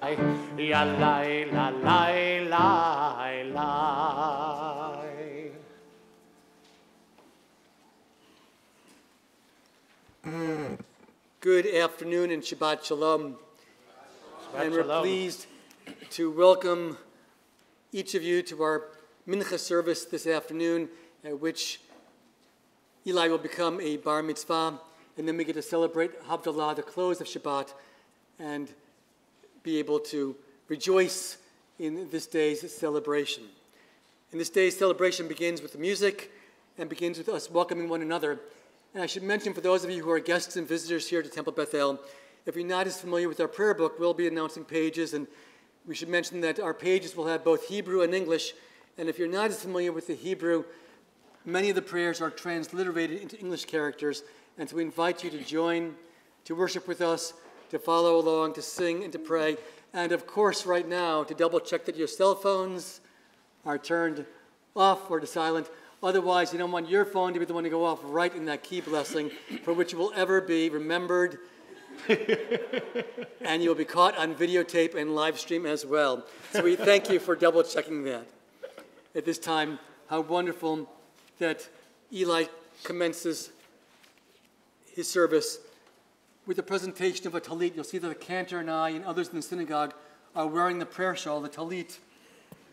ya lai la lai lai lai. Good afternoon and Shabbat Shalom. Shabbat and we're Shalom. pleased to welcome each of you to our Mincha service this afternoon, at which Eli will become a bar mitzvah, and then we get to celebrate Havdalah, the close of Shabbat, and be able to rejoice in this day's celebration. And this day's celebration begins with the music and begins with us welcoming one another. And I should mention, for those of you who are guests and visitors here to Temple Bethel, if you're not as familiar with our prayer book, we'll be announcing pages, and we should mention that our pages will have both Hebrew and English. And if you're not as familiar with the Hebrew, many of the prayers are transliterated into English characters, and so we invite you to join, to worship with us, to follow along, to sing and to pray, and of course right now to double check that your cell phones are turned off or to silent. Otherwise, you don't want your phone to be the one to go off right in that key blessing for which you will ever be remembered, and you'll be caught on videotape and live stream as well. So we thank you for double checking that. At this time, how wonderful that Eli commences his service with the presentation of a talit. You'll see that the cantor and I and others in the synagogue are wearing the prayer shawl, the talit.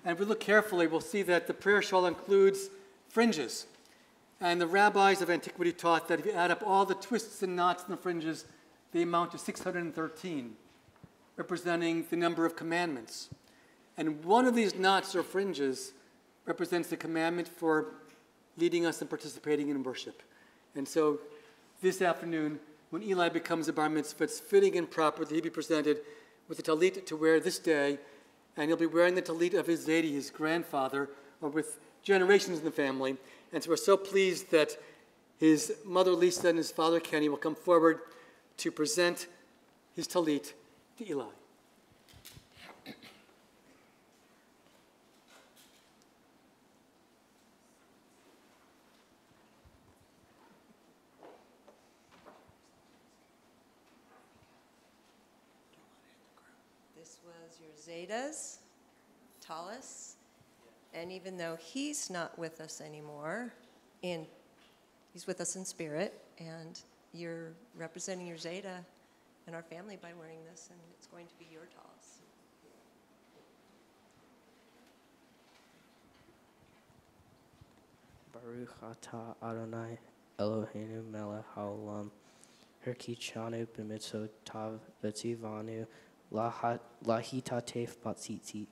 And if we look carefully, we'll see that the prayer shawl includes fringes. And the rabbis of antiquity taught that if you add up all the twists and knots in the fringes, they amount to 613, representing the number of commandments. And one of these knots or fringes represents the commandment for leading us and participating in worship. And so this afternoon, when Eli becomes a bar mitzvah, it's fitting and proper that he be presented with the talit to wear this day, and he'll be wearing the talit of his Zaidi, his grandfather, or with generations in the family. And so we're so pleased that his mother Lisa and his father Kenny will come forward to present his talit to Eli. This was your Zeda's, Talis. And even though he's not with us anymore, he's with us in spirit, and you're representing your Zeta and our family by wearing this, and it's going to be your Talis. Baruch atah Adonai Eloheinu melech haolam herkichanu b'mitzvotav v'tzivanu lahitatef batzitzit.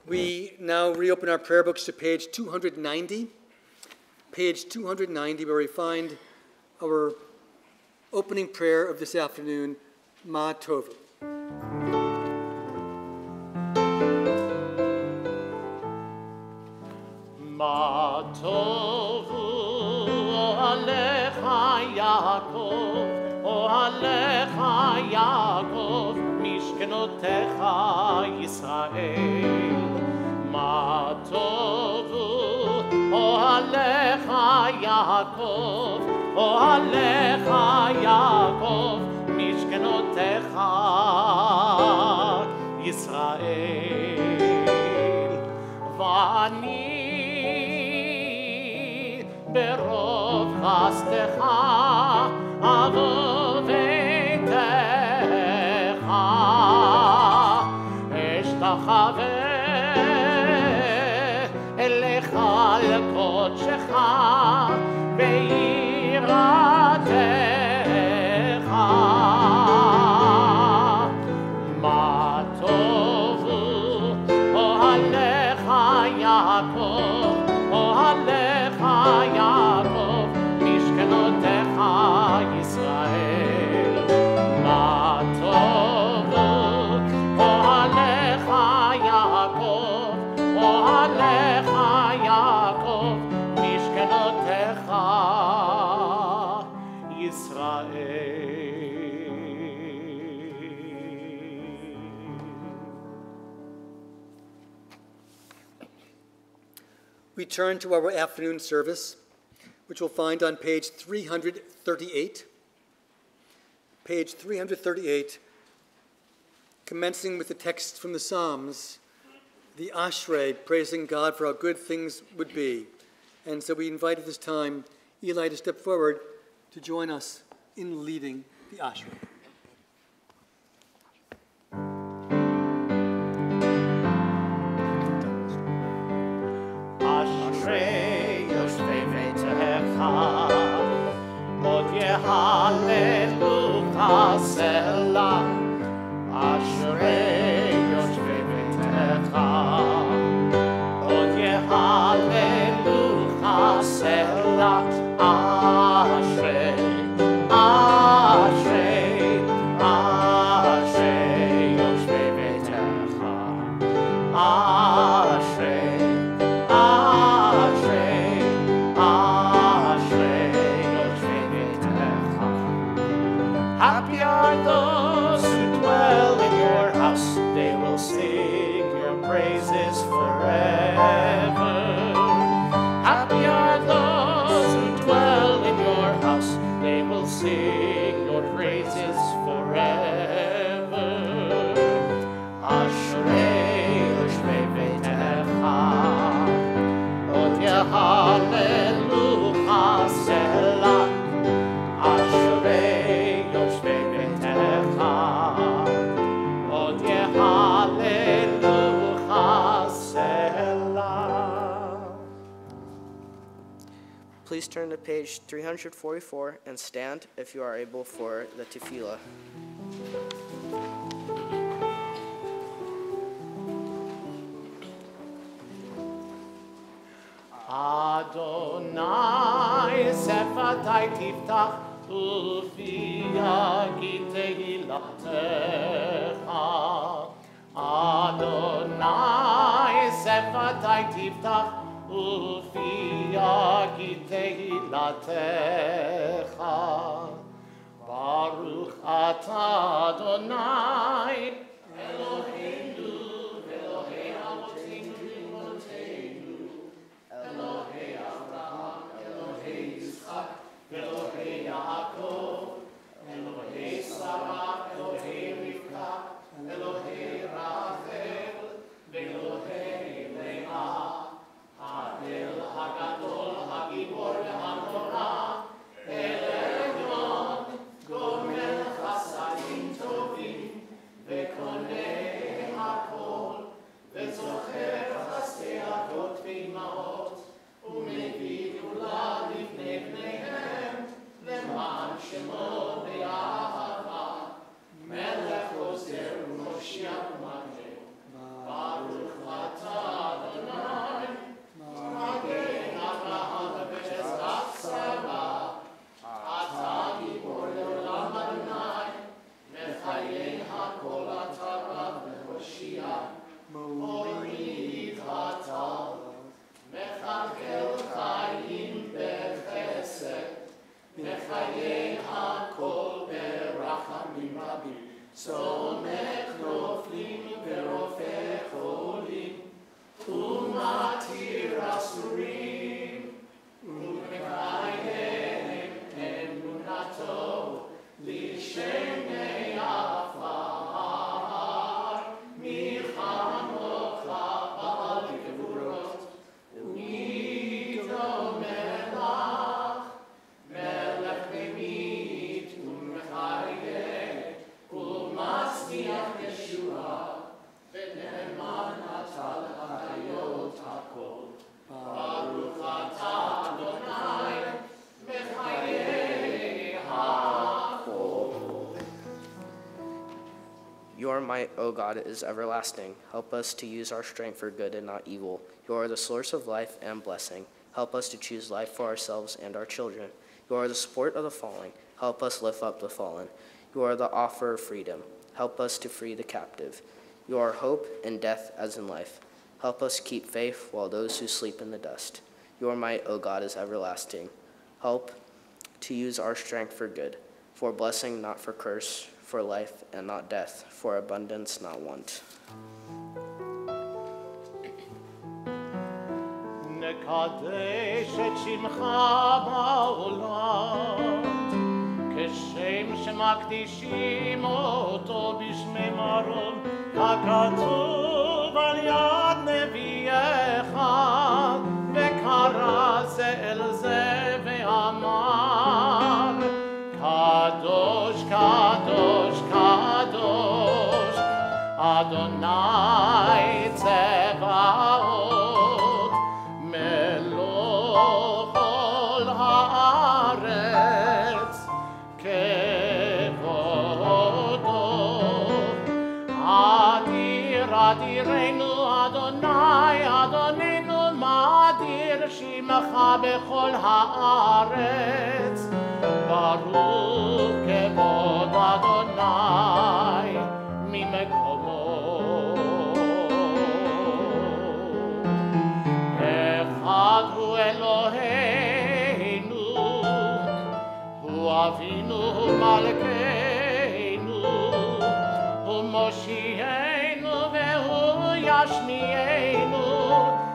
We now reopen our prayer books to page 290. Page 290, where we find our opening prayer of this afternoon, Ma Tovu. Ma tovu alecha Yaakov, o alecha Yaakov, mishkenotecha Yisrael. Ma tovu alecha Yaakov, o alecha Yaakov, mishkenotecha Yisrael. Vani ברוב חסדך עבור ביתך אשתחווה אליך לקודשך ביראתך מה טובו אוהליך יעקב אוהליך יעקב משכנותיך ישראל מה טובו אוהליך יעקב אוהליך We turn to our afternoon service, which we'll find on page 338. Page 338, commencing with the text from the Psalms, the Ashrei, praising God for how good things would be. And so we invite at this time Eli to step forward to join us in leading the Ashrei. Ashrei yoshvei beitecha, od yehalelucha selah. Ashrei yoshvei beitecha, od yehalelucha selah. Ashrei, Ashrei, Ashrei yoshvei beitecha. Ashrei, Ashrei, Ashrei yoshvei beitecha. Happy are those who dwell in your house, they will sing your praises forever. Happy are those who dwell in your house, they will sing your praises forever. Ashrei yoshvei beitecha, od yehalelucha selah. Ashrei yoshvei beitecha, od yehalelucha selah. Please turn to page 344 and stand if you are able for the tefillah. Adonai sefatai tiftach ufi yagid tehilatecha. Adonai sefatai tiftach ufi yagid tehilatecha. Baruch atah Adonai Eloheinu Elohei Avotenu Eloheinu Elohei Avraham, Elohei Yitzchak, Elohei Yaakov, Elohei Sarah, Elohei Rivka, Elohei Rachel, Elohei Leah, Hadel Hagadol, Hagibor Ve'hanora, El Elyon, Gomel Chasadim Tovim, Ve'konei Hakol, Ve'zocher Chasdei Avot Ve'imahot, ומביא גאולה לפני פניהם, למען שמו באהבה. מלך עוזר ומושיע ומגן, ברוך אתה אדוני, מגן אברהם ובעזרת שרה. אתה גיבור לעולם אדוני, מחיי הכל אתה רב ומושיע, מוריד הטל. מחלקל חיים בחסד, מחיי הכל ברחמים רבים, צומח נופלים ורופא חולים, ומתיר אסורים, ומקיים אמונתו לשמי עפר, מלחמות בעל גבורות. מלך ממית ומחיה ומצמיח ישועה ונאמן אתה להחיות הכל. ברוך אתה אדוני מחיי הכל. Your might, O God, is everlasting. Help us to use our strength for good and not evil. You are the source of life and blessing. Help us to choose life for ourselves and our children. You are the support of the fallen. Help us lift up the fallen. You are the offer of freedom. Help us to free the captive. You are hope in death as in life. Help us keep faith while those who sleep in the dust. Your might, O God, is everlasting. Help to use our strength for good. for blessing, not for curse, for life and not death, for abundance, not want. נקדש את שמך בעולם, כשם שמקדישים אותו בשמי מרום, ככתוב על יד נביאך, וקרא זה אל זה ואמר, קדוש, קדוש, קדוש, אדוני צבאות, מלוך כל הארץ, כבודו. אדיר אדירנו אדוני, אדוננו מאדיר שמך בכל הארץ, ברוך כבוד אדוני ממקומו. אחד הוא אלוהינו, הוא אבינו, הוא מלכנו, הוא מושיענו והוא ישמיענו,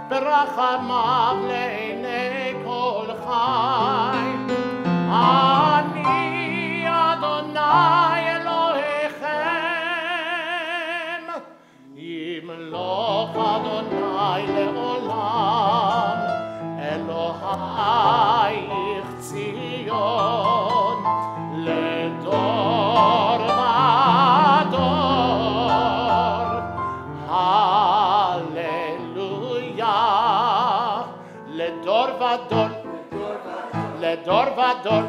ברחמיו לעיני כל חי. אני אדוני אלוהיכם, ימלוך אדוני לעולם, אלוהייך ציון לדור ודור. הללויה. לדור ודור, לדור ודור,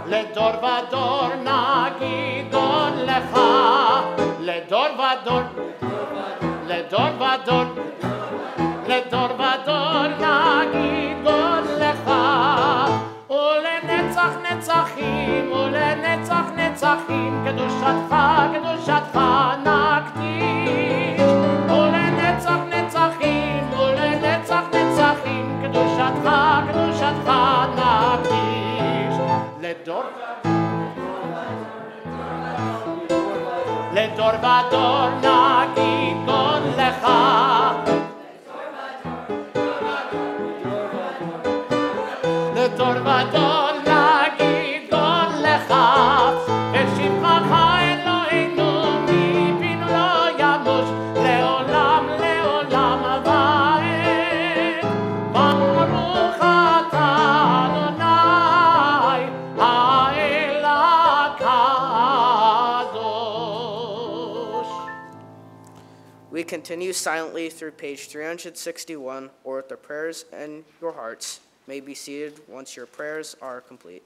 לדור ודור נגיד עוד לך, לדור ודור, לדור ודור, לדור ודור נגיד עוד לך, ולנצח נצחים, ולנצח נצחים, קדושתך, קדושתך נקדיש, ולנצח נצחים, ולנצח נצחים, קדושתך, קדושתך נקדיש. לדור לדור ודור נגיד עוד לך, לדור ודור נגיד עוד לך, ושבחך אלוהינו מפינו לא ימוש, לעולם לעולם ועד. ברוך אתה אדוני האל הקדוש. We continue silently through page 361, or with the prayers in your hearts. May be seated once your prayers are complete.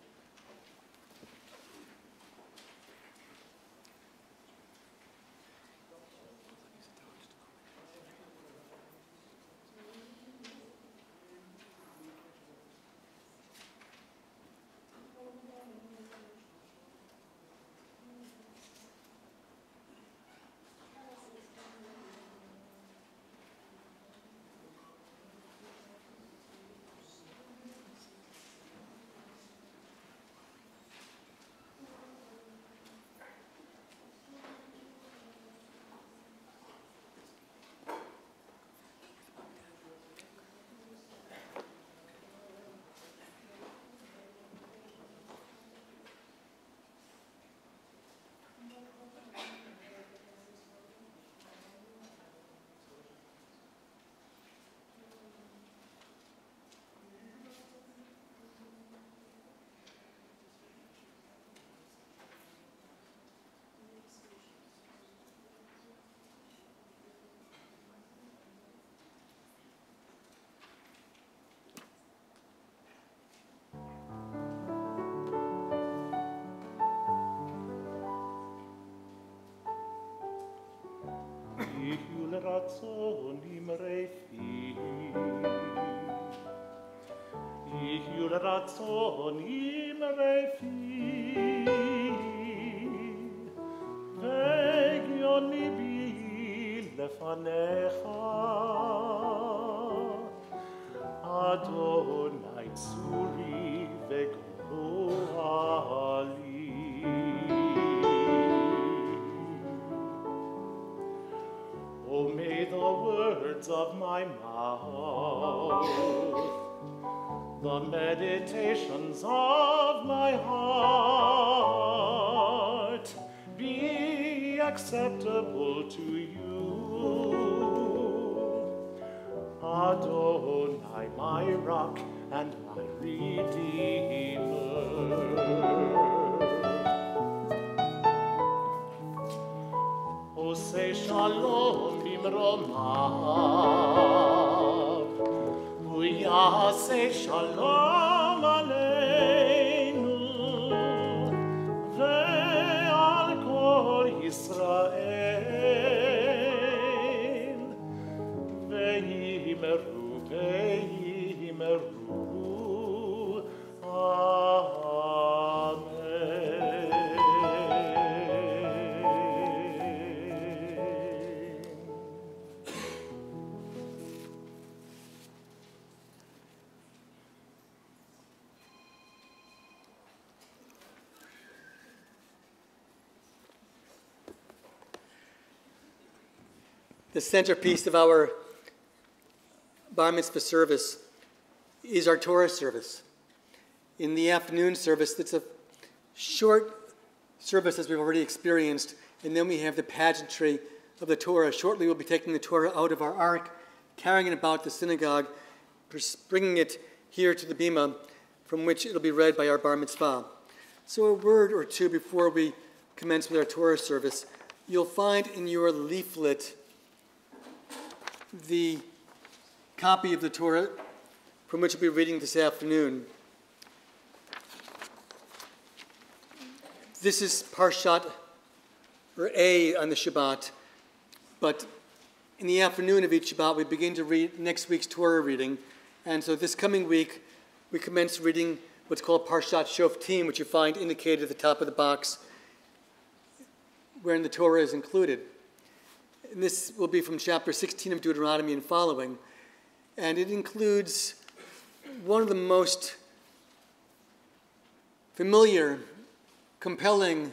יחיו לרצון אמרי פי, יחיו לרצון אמרי פי, והגיון ליבי לפניך, אדוני צורי וגואלי. words of my mouth, the meditations of my heart be acceptable to you. Adonai, my rock and my redeemer. O say shalom bimromav, uyaseh shalom aleinu, ve'al kol Yisrael, ve'imeru, ve'imeru, The centerpiece of our bar mitzvah service is our Torah service. In the afternoon service, it's a short service as we've already experienced, and then we have the pageantry of the Torah. Shortly we'll be taking the Torah out of our ark, carrying it about the synagogue, bringing it here to the bima, from which it'll be read by our bar mitzvah. So a word or two before we commence with our Torah service. You'll find in your leaflet the copy of the Torah from which we'll be reading this afternoon. This is Parshat, or A on the Shabbat, but in the afternoon of each Shabbat we begin to read next week's Torah reading, and so this coming week we commence reading what's called Parshat Shoftim, which you find indicated at the top of the box wherein the Torah is included. And this will be from chapter 16 of Deuteronomy and following. And it includes one of the most familiar, compelling,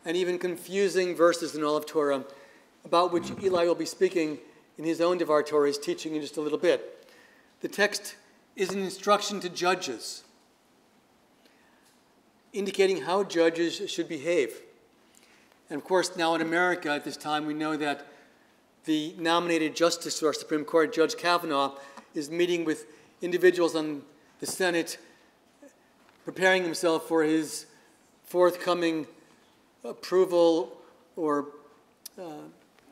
and even confusing verses in all of Torah, about which Eli will be speaking in his own Devar Torah, his teaching in just a little bit. The text is an instruction to judges, indicating how judges should behave. And of course, now in America at this time, we know that the nominated justice to our Supreme Court, Judge Kavanaugh, is meeting with individuals on the Senate, preparing himself for his forthcoming approval or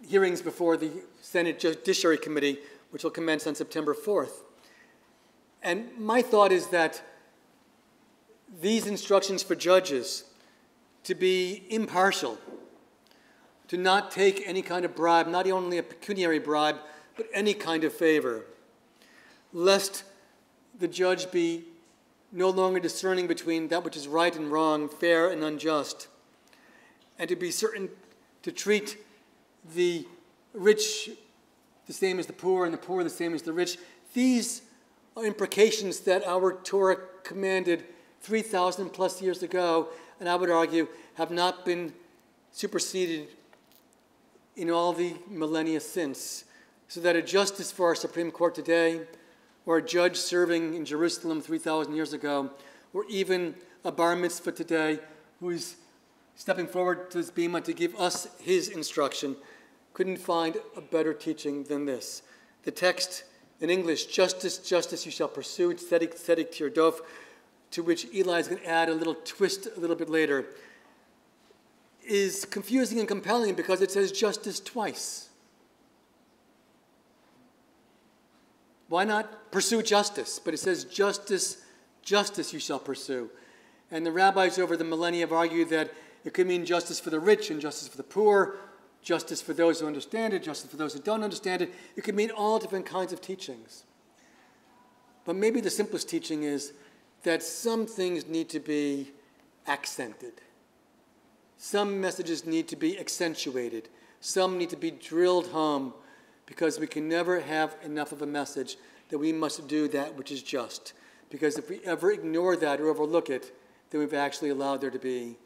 hearings before the Senate Judiciary Committee, which will commence on September 4th. And my thought is that these instructions for judges to be impartial, to not take any kind of bribe, not only a pecuniary bribe, but any kind of favor, lest the judge be no longer discerning between that which is right and wrong, fair and unjust, and to be certain to treat the rich the same as the poor and the poor the same as the rich. These are imprecations that our Torah commanded 3,000 plus years ago, and I would argue have not been superseded in all the millennia since, so that a justice for our Supreme Court today, or a judge serving in Jerusalem 3,000 years ago, or even a bar mitzvah today who's stepping forward to this bima to give us his instruction, couldn't find a better teaching than this. The text in English, justice, justice you shall pursue, tzedek, tzedek tirdof, to which Eli is going to add a little twist a little bit later, is confusing and compelling because it says justice twice. Why not pursue justice? But it says justice, justice you shall pursue. And the rabbis over the millennia have argued that it could mean justice for the rich and justice for the poor, justice for those who understand it, justice for those who don't understand it. It could mean all different kinds of teachings. But maybe the simplest teaching is that some things need to be accented. Some messages need to be accentuated. Some need to be drilled home, because we can never have enough of a message that we must do that which is just. Because if we ever ignore that or overlook it, then we've actually allowed there to be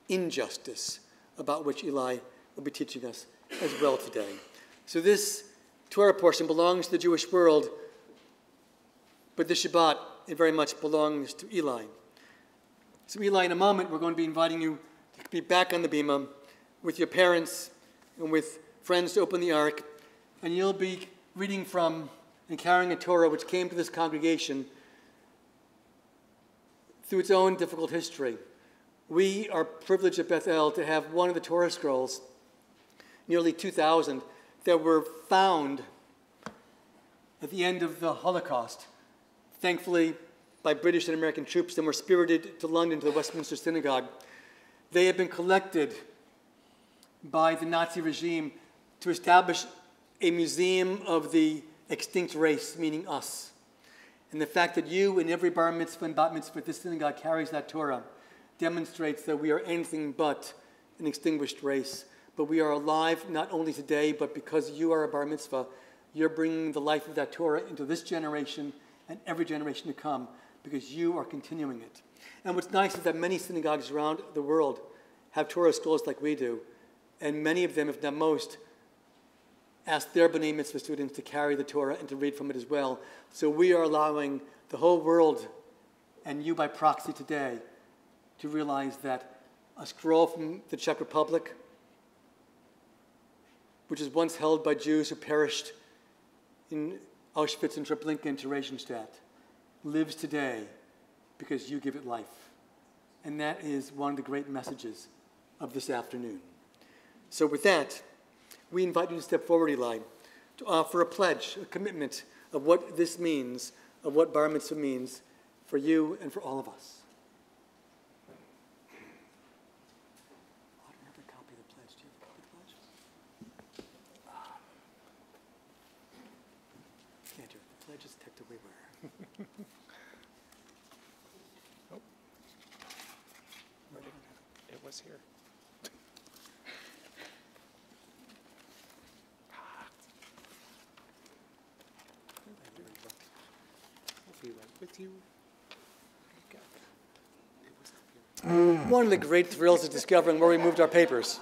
injustice, about which Eli will be teaching us as well today. So this Torah portion belongs to the Jewish world, but this Shabbat, it very much belongs to Eli. So Eli, in a moment, we're going to be inviting you to be back on the bima with your parents and with friends to open the ark, and you'll be reading from and carrying a Torah which came to this congregation through its own difficult history. We are privileged at Bethel to have one of the Torah scrolls, nearly 2,000, that were found at the end of the Holocaust, thankfully by British and American troops, and were spirited to London to the Westminster Synagogue. They have been collected by the Nazi regime to establish a museum of the extinct race, meaning us. And the fact that you and every bar mitzvah and bat mitzvah at this synagogue carries that Torah demonstrates that we are anything but an extinguished race. But we are alive not only today, but because you are a bar mitzvah, you're bringing the life of that Torah into this generation and every generation to come, because you are continuing it. And what's nice is that many synagogues around the world have Torah scrolls like we do, and many of them, if not most, ask their B'nai Mitzvah students to carry the Torah and to read from it as well. So we are allowing the whole world, and you by proxy today, to realize that a scroll from the Czech Republic, which was once held by Jews who perished in Auschwitz and Treblinka and Theresienstadt, lives today because you give it life. And that is one of the great messages of this afternoon. So with that, we invite you to step forward, Eli, to offer a pledge, a commitment of what this means, of what bar mitzvah means for you and for all of us. I don't have a copy of the pledge. Do you have a copy of the pledge? Can't do it. The pledge is tucked away where? It was here. We went with you. One of the great thrills is discovering where we moved our papers.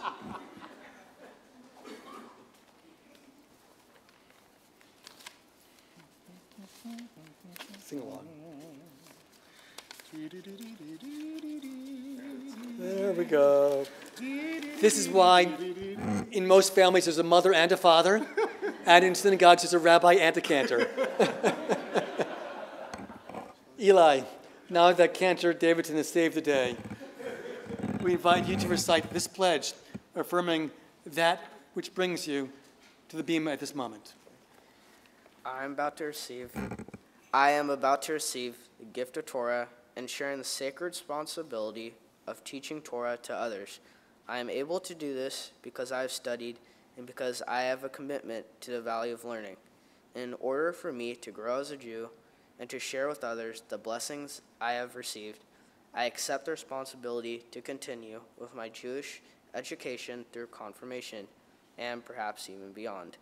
Sing along. There we go. This is why in most families there's a mother and a father, and in synagogues there's a rabbi and a cantor. Eli, now that Cantor Davidson has saved the day, we invite you to recite this pledge, affirming that which brings you to the bima at this moment. I am about to receive the gift of Torah and sharing the sacred responsibility of teaching Torah to others. I am able to do this because I have studied and because I have a commitment to the value of learning. In order for me to grow as a Jew and to share with others the blessings I have received, I accept the responsibility to continue with my Jewish education through confirmation and perhaps even beyond.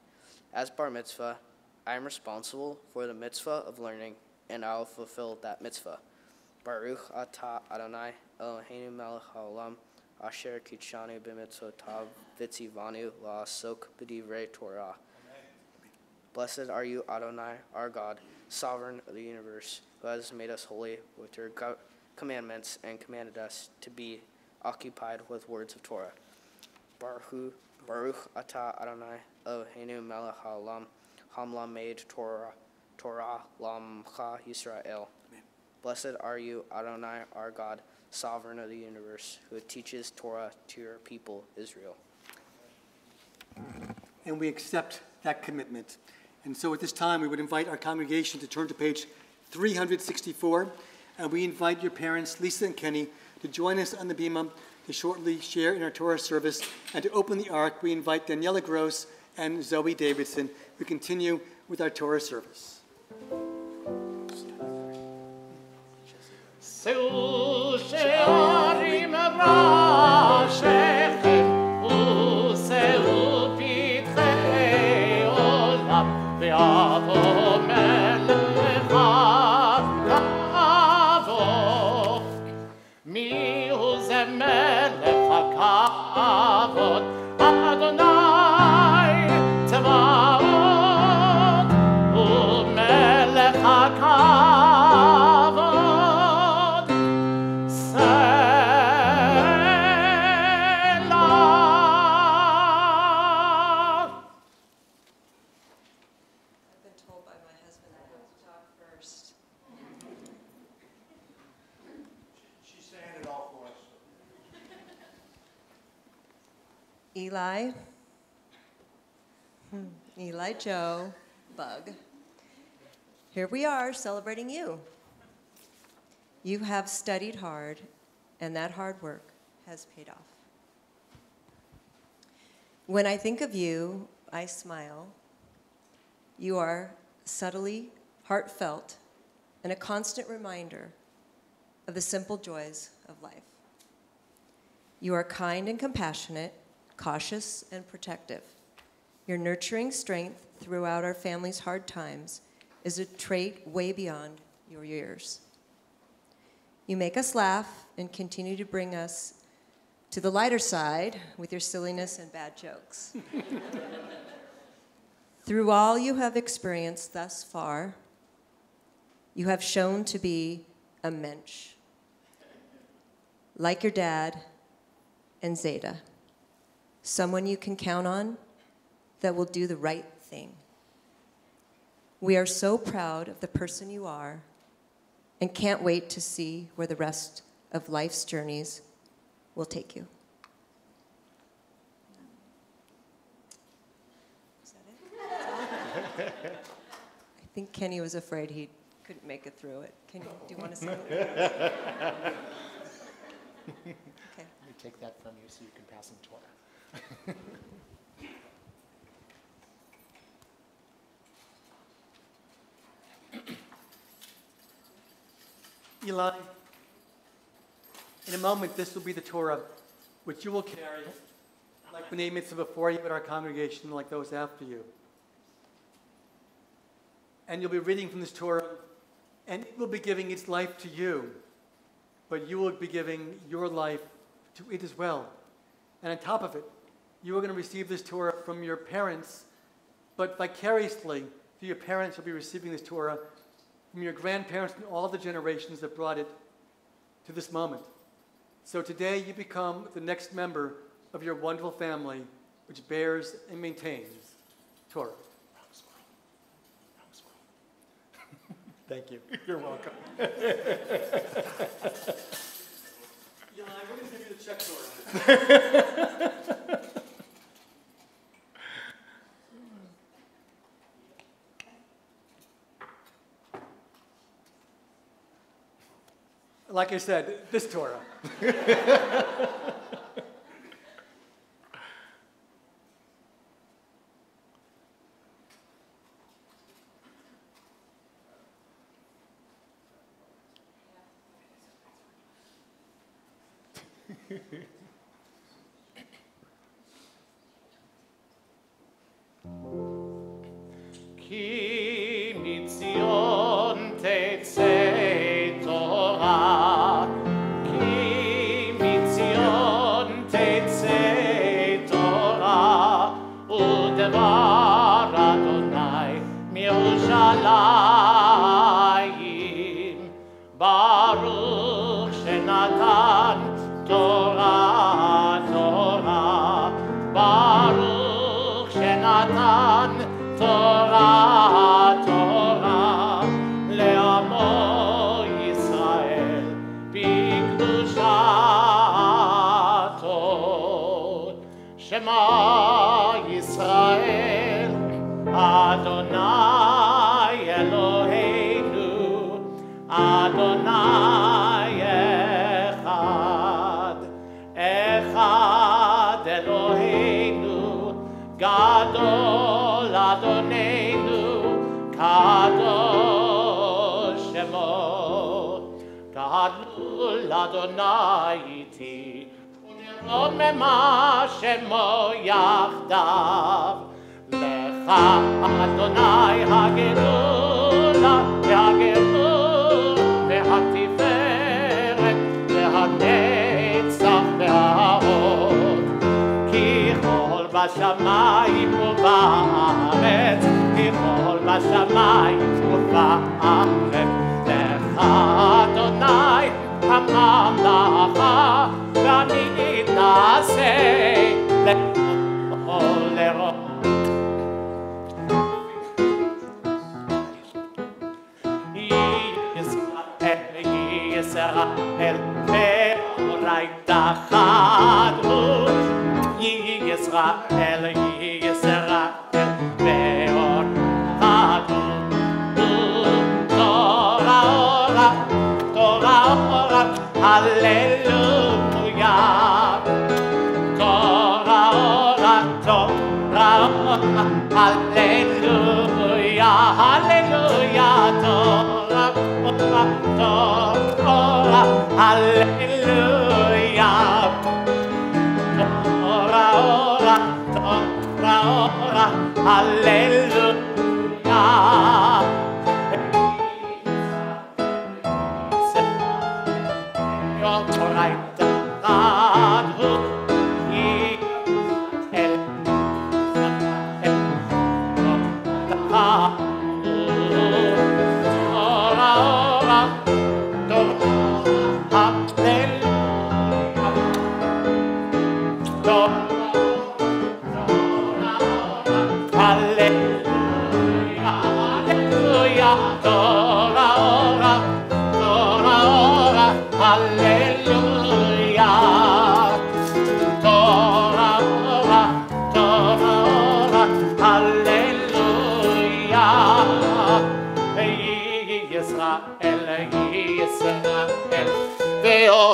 As bar mitzvah, I am responsible for the mitzvah of learning, and I will fulfill that mitzvah. Baruch atah Adonai Eloheinu melech haolam asher kitshanu b'mitzvotav v'tzivanu la'asok b'divrei Torah. Blessed are you, Adonai, our God, sovereign of the universe, who has made us holy with your commandments and commanded us to be occupied with words of Torah. Baruch atah Adonai Eloheinu melech haolam Hamla made Torah Lamcha Yisrael. Blessed are you, Adonai, our God, sovereign of the universe, who teaches Torah to your people, Israel. And we accept that commitment. And so at this time, we would invite our congregation to turn to page 364, and we invite your parents, Lisa and Kenny, to join us on the bima to shortly share in our Torah service, and to open the ark. We invite Daniela Gross and Zoe Davidson. We continue with our Torah service. Seul she'arim rashechem u'seul pitchei olam ve'avo melecha kavod mi'hu ze melech hakavod Adonai tzvaot Eli, Eli Joe, Bug, here we are celebrating you. You have studied hard, and that hard work has paid off. When I think of you, I smile. You are subtly heartfelt and a constant reminder of the simple joys of life. You are kind and compassionate, cautious and protective. Your nurturing strength throughout our family's hard times is a trait way beyond your years. You make us laugh and continue to bring us to the lighter side with your silliness and bad jokes. Through all you have experienced thus far, you have shown to be a mensch, like your dad and Zeta, someone you can count on that will do the right thing. We are so proud of the person you are and can't wait to see where the rest of life's journeys will take you. Is that it? I think Kenny was afraid he couldn't make it through it. Do you want to say it? Okay. Let me take that from you so you can pass him Torah. Eli, in a moment, this will be the Torah, which you will carry, like the mitzvah before you at our congregation, like those after you. And you'll be reading from this Torah, and it will be giving its life to you, but you will be giving your life to it as well. And on top of it, you are going to receive this Torah from your parents, but vicariously, through your parents, you'll be receiving this Torah from your grandparents and all the generations that brought it to this moment. So today you become the next member of your wonderful family, which bears and maintains Torah. Thank you. You're welcome. Yeah, we're going to give you the check Torah. Like I said, this Torah. כי מציון תצא תורה, כי מציון תצא תורה, ודבר אדוני מירושלים, ברוך שנתן תורה, תורה, ברוך שנתן תורה, תורה, לעמו ישראל בקדושתו. שמע ישראל, אדוני אלוהינו, אדוני אחד, אחד אלוהינו, גדול אדוננו, קדוש שמו, גדול אדוני איתי, ונרוממה שמו יחדיו. לך אדוני הגדולה והגדול והתפארת והנצח וההוד, כי כל בשמיים ובארץ, כי כל בשמיים ובארץ, לך אדוני הממלכה, ואני אתנשא לכל לרוב. ישראל ואורייתא חדמו, ישראל ישראל ישראל ואור אדום תורה אורה תורה אורה הללויה תורה אורה תורה אורה הללויה הללויה תורה אורה תורה הללויה Ora, ora, ora, ora, hallelujah. You're right, God who is ora, ora,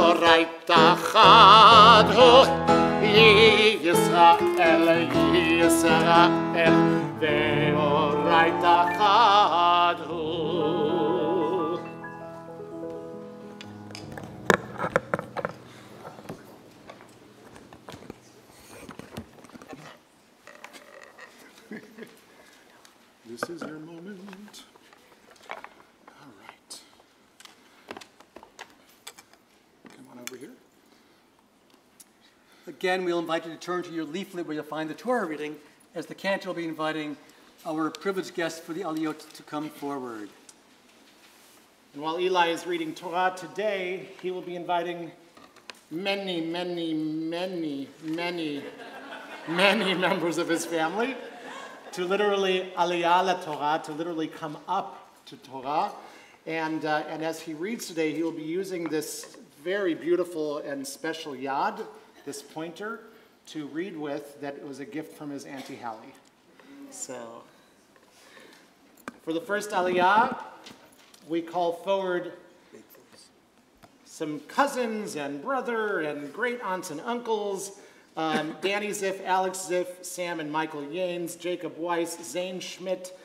Oraita chadhu Yisrael Yisrael Ve'oraita chadhu. This is your moment. All right. Come on over here. Again, we'll invite you to turn to your leaflet where you'll find the Torah reading, as the cantor will be inviting our privileged guests for the Aliyot to come forward. And while Eli is reading Torah today, he will be inviting many, many, many, many, many members of his family to literally Aliyah la Torah, to literally come up to Torah. And as he reads today, he will be using this very beautiful and special yad, this pointer, to read with, that it was a gift from his Auntie Hallie. So, for the first Aliyah, we call forward some cousins and brother and great aunts and uncles, Danny Ziff, Alex Ziff, Sam and Michael Yanes, Jacob Weiss, Zane Schmidt,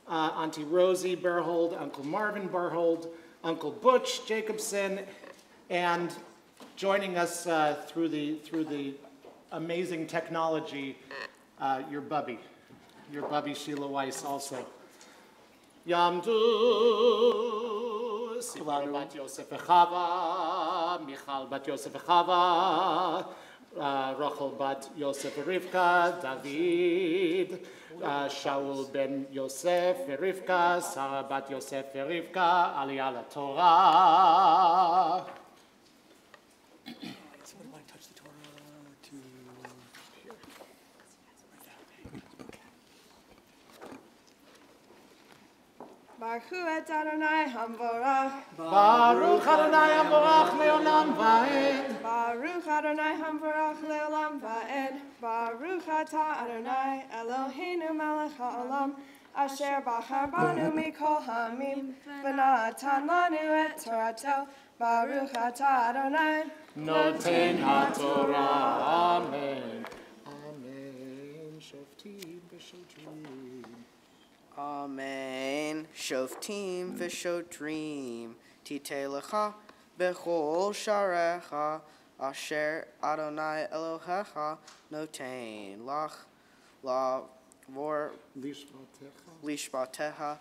Auntie Rosie Berhold, Uncle Marvin Berhold, Uncle Butch Jacobson, and joining us through the amazing technology, your bubby Sheila Weiss also. Yamdu, Sivaro bat Yosef Echava, Michal bat Yosef Echava, Rachel bat Yosef Rivka, David, Shaul ben Yosef Rivka, Sarah bat Yosef Rivka, Aliyah la Torah. Someone want to touch the Torah to here? Baruch et Adonai Hamvorach. Baruch Adonai Hamvorach leolam va'ed. Baruch Adonai Hamvorach leolam va'ed. Baruch atah Adonai Eloheinu melech ha'olam. Asher bachar banu mikol ha'amim. V'natan lanu et Torato. Baruch atah Adonai. Noten HaTorah. Amen. Amen. Shoftim v'shotrim. Amen. Shoftim v'shotrim. Tite lecha bechol sharecha. Asher Adonai Elohecha noten lach lavor lishpateha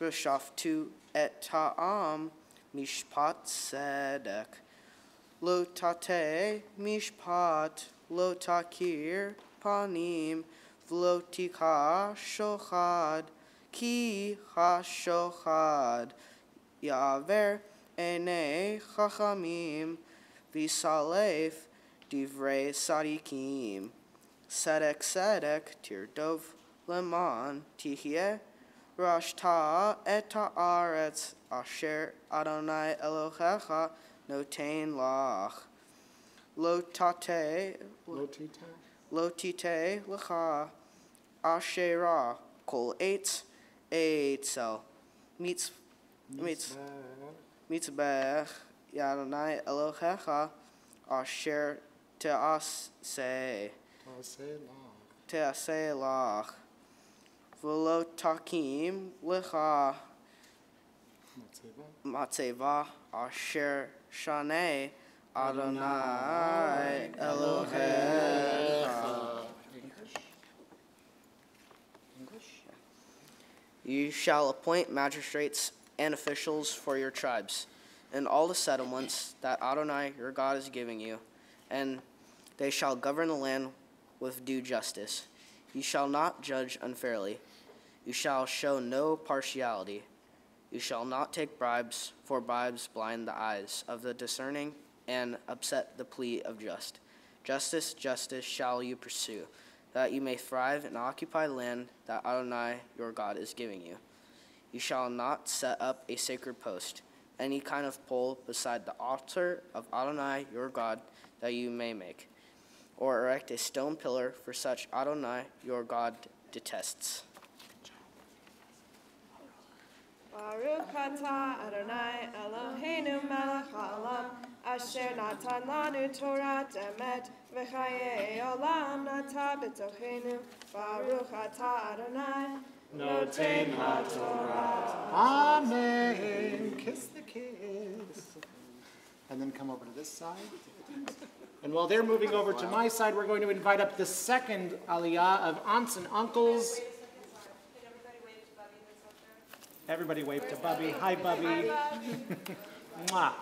v'shaftu et ta'am mishpat tzedek. Lo tate mishpat lo takir panim v'lo tika shochad ki ha-shochad yaver enei chachamim v'salef divrei sadikim. Sedek sedek tirdov leman tihye rashta et haaretz asher Adonai Elohecha noten lach. Lo tate lo tite lecha asherah kol eitz eitzel mitzbech Yadonai Elohecha asher te'aseh lach v'lo takim lecha matzeva asher shanei Adonai Elohecha. You shall appoint magistrates and officials for your tribes and all the settlements that Adonai your God is giving you, and they shall govern the land with due justice. You shall not judge unfairly. You shall show no partiality. You shall not take bribes, for bribes blind the eyes of the discerning and upset the plea of just. Justice, justice shall you pursue, that you may thrive and occupy the land that Adonai your God is giving you. You shall not set up a sacred post, any kind of pole beside the altar of Adonai your God that you may make, or erect a stone pillar, for such Adonai your God detests. Baruch atah Adonai Eloheinu melech haolam, asher natan lanu Torah emet v'chayei olam nata b'tochenu. Baruch atah Adonai Noten HaTorah. Amen. Kiss the kids. And then come over to this side. And while they're moving over to my side, we're going to invite up the second aliyah of aunts and uncles. Everybody wave to Bubby. Hi, Bubby. Mwah.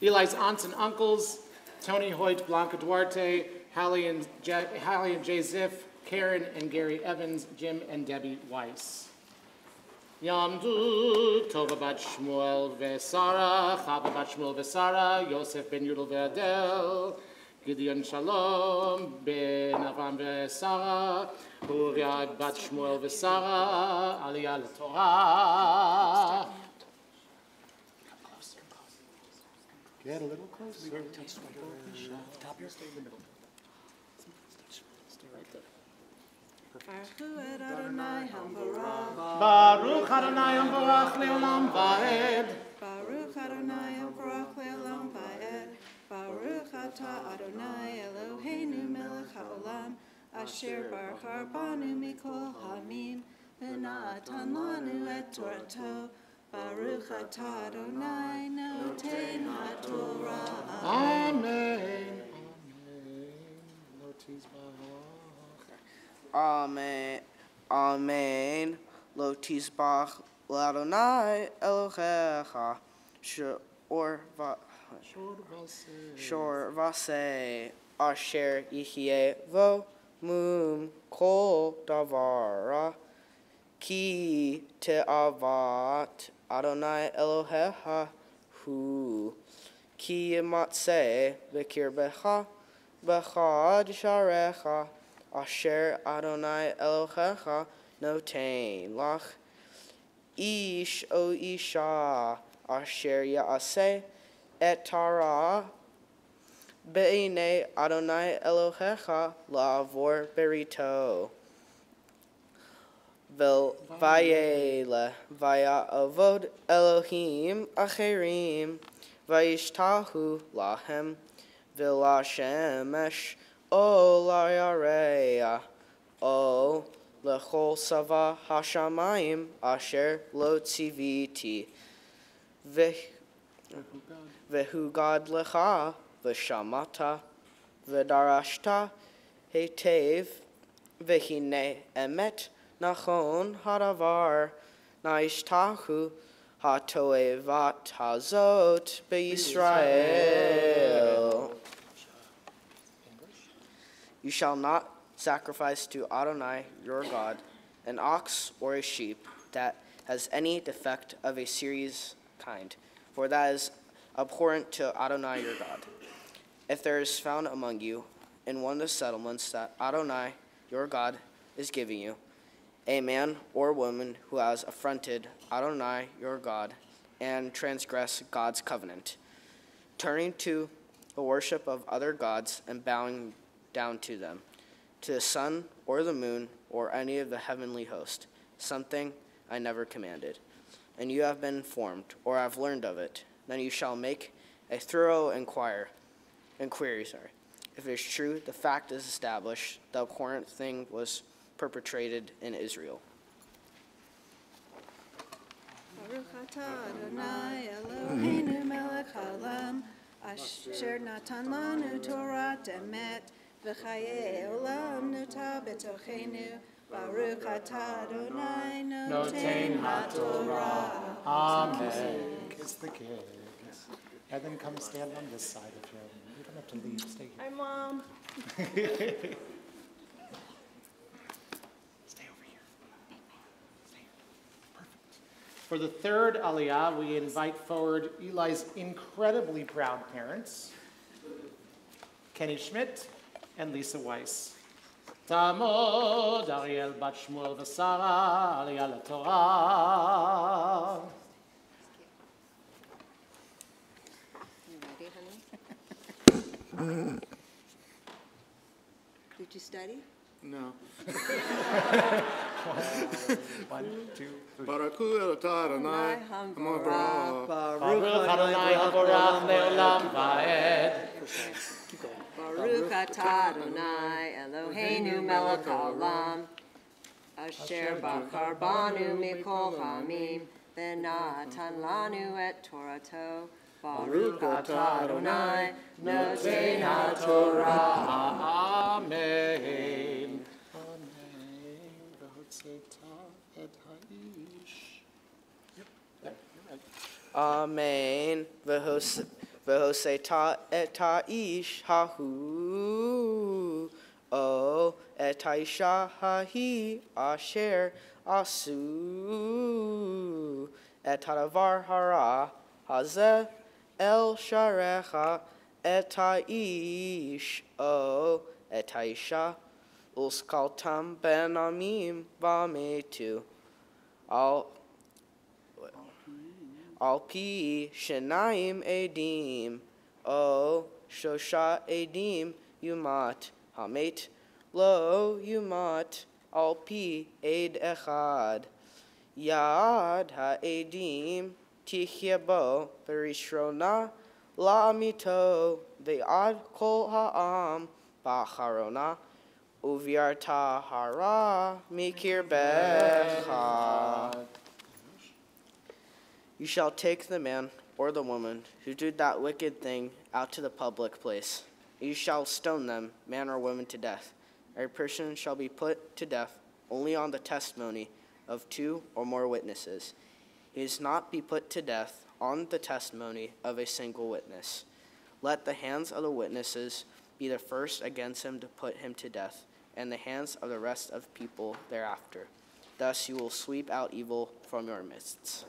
Eli's aunts and uncles, Tony Hoyt, Blanca Duarte, Hallie and Jay Ziff, Karen and Gary Evans, Jim and Debbie Weiss. Yamdu, Tova bat Shmuel veSara, Chava bat Shmuel veSara, Yosef ben Yudel ve'Adel, Gideon Shalom ben Avam veSara, Uriah bat Shmuel veSara, Aliyah LeTorah. Get a little closer. Top here, stay in the middle. Stay right there. Baruch Adonai Hamvarach Leolam Vaed. Baruch Adonai Hamvarach Leolam Vaed. Baruch atah Adonai Eloheinu melech haolam, asher barachar banu mikol hamim, v'natan lanu et Torato. Baruch atah Adonai noten HaTorah. Amen. Amen. Amen. Lo tisbach l'Adonai Elohecha. Shor vase asher yichye vo mum kol davara ki te'avat Adonai Elohecha hu ki yimatse v'kirbecha b'chad sharecha asher Adonai Elohecha noten lach ish o isha asher ya'aseh et Torah be'inei Adonai Elohecha la'avor berito vayele vayavod Elohim acherim vayishtahu lahem v'lashemesh o layareya o lechol sava hashamayim asher lo tziviti v'hugad lecha v'shamata v'darashta hetev v'hine emet nachon hadavar naishtahu hatoevat hazot be'Yisrael. You shall not sacrifice to Adonai your God an ox or a sheep that has any defect of a serious kind, for that is abhorrent to Adonai your God. If there is found among you in one of the settlements that Adonai your God is giving you, a man or woman who has affronted Adonai your God and transgressed God's covenant, turning to the worship of other gods and bowing down to them, to the sun or the moon or any of the heavenly host, something I never commanded. And you have been informed, or have learned of it, then you shall make a thorough inquiry. If it is true, the fact is established, the abhorrent thing was perpetrated in Israel. Baruch atah Adonai Eloheinu melech haolam, asher natan lanu Torah emet, v'chayei olam nuta betochenu. Baruch atah Adonai noten haTorah. Amen. Kiss the kid. And then come stand on this side of him. You don't have to leave. Stay here. Hi, Mom. Stay over here. Stay here. Perfect. For the third aliyah, we invite forward Eli's incredibly proud parents, Kenny Schmidt and Lisa Weiss. Tamod Ariel bat Shmuel v'Sara aliyah LaTorah. Did you study? No. 1, 2, 3. Baruch Adonai Hamvarach. Baruch Adonai Haborach Leolam Va'ed. Baruch atah Adonai Eloheinu melech haolam, asher bachar banu mikol hamim, v'natan lanu et Torato. Baruch atah Adonai noten haTorah. Amen. Amen. V'hotzeta et ha'ish. Amen. V'hoseta et ha'ish hahu. O et ha'isha hahi asher asu. Et hadavar hara hazeh el sharecha et ha'ish. O et ha'isha uskaltam ben amim v'ametu. Al pi shenaim edim, o shosha edim yumat, hamet lo yumat, al pi ed echad. Yad ha'edim tichebo berishrona la'amito, ve'ad kol ha'am ba'charona, uviarta hara mikir becha. You shall take the man or the woman who did that wicked thing out to the public place. You shall stone them, man or woman, to death. Every person shall be put to death only on the testimony of 2 or more witnesses. He is not be put to death on the testimony of a single witness. Let the hands of the witnesses be the first against him to put him to death, and the hands of the rest of people thereafter. Thus you will sweep out evil from your midst.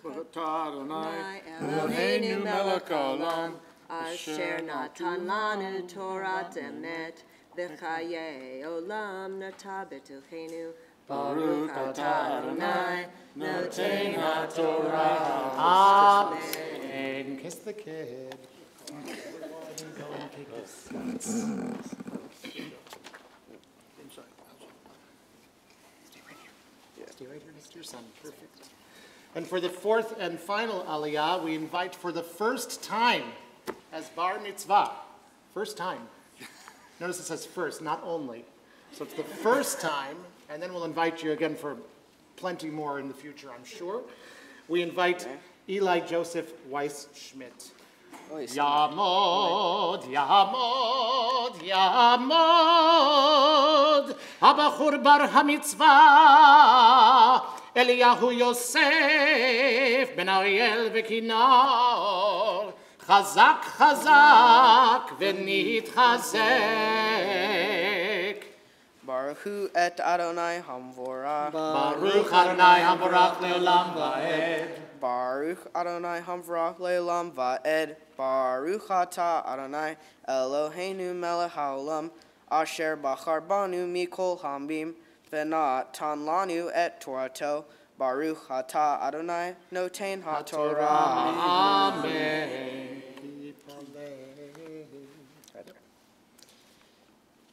Baruch Adonai Eloheinu melech haolam, asher natan lanu Torah emet, v'chayei olam nata betochenu. Baruch atah Adonai noten haTorah. Amen. Kiss the kid. Go and take his seats. Stay right here next to your son. Perfect. And for the fourth and final aliyah, we invite for the first time as bar mitzvah. First time. Notice it says first, not only. So it's the first time, and then we'll invite you again for plenty more in the future, I'm sure. We invite Eli Joseph Weiss Schmidt. Yamod, Yamod, Yamod, Abachur bar hamitzvah, Eliyahu Yosef ben Ariel v'Kinor, Chazak, Chazak, v'nit chazek. Baruch et Adonai Hamvorach. Baruch Adonai Hamvorach leolam va'ed. Baruch Adonai Hamvorach leolam va'ed. Baruch atah Adonai Eloheinu melech haolam, asher bachar banu mikol hamim, v'natan lanu et Torato. Baruch atah Adonai noten haTorah. Amen.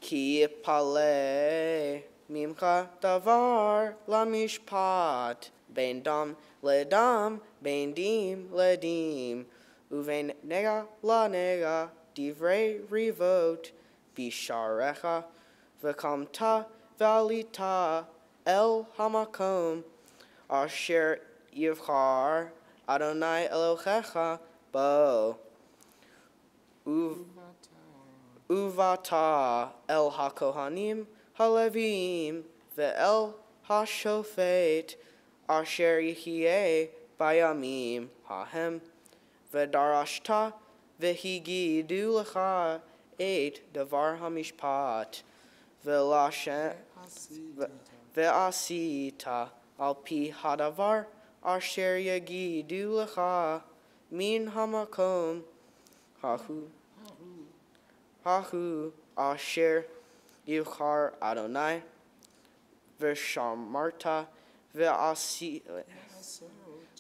Ki palei mimcha davar lamishpat ben dam ledam ben dim ledim uven nega la nega divrei rivot bisharecha v'kamta valita el hamakom asher yivchar Adonai Elohecha bo Uvata el hakohanim halevim ve'el hashofet asher yihye bayamim hahem ve'darashta ve'higidu lecha et davar hamishpat ve'asita al pi hadavar asher yagidu lecha min hamakom Hahu asher yivchar Adonai v'shamarta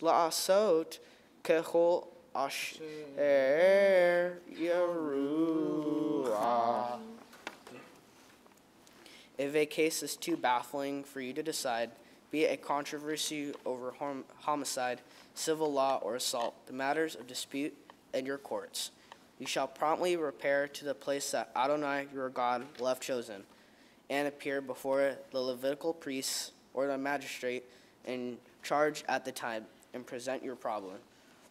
la'asot kechol asher yeruah. If a case is too baffling for you to decide, be it a controversy over homicide, civil law, or assault, the matters of dispute in your courts, you shall promptly repair to the place that Adonai your God will have chosen, and appear before the Levitical priests or the magistrate in charge at the time, and present your problem.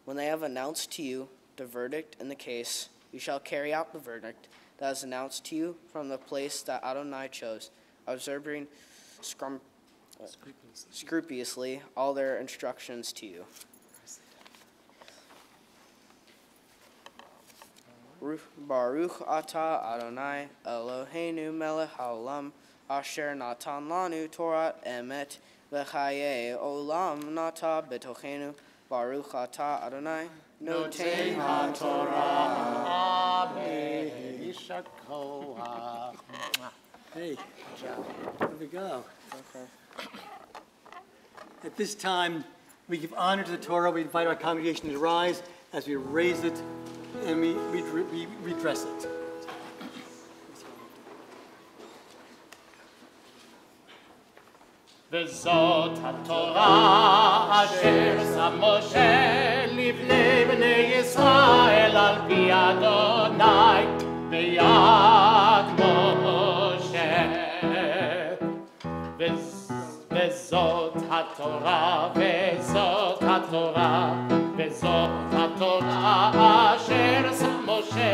When they have announced to you the verdict in the case, you shall carry out the verdict that is announced to you from the place that Adonai chose, observing scrupulously all their instructions to you. Baruch atah Adonai Eloheinu melech haolam asher natan lanu Torah emet v'chaye olam nata betochenu. Baruch atah Adonai noten haTorah. Amen. Yishar koach. Hey, there we go. Okay. At this time, we give honor to the Torah. We invite our congregation to rise as we raise it and we redress it. וזאת התורה אשר שם משה לפני בני ישראל על פי אדוני ביד משה. וזאת התורה, וזאת התורה, וזאת התורה אשר שם משה,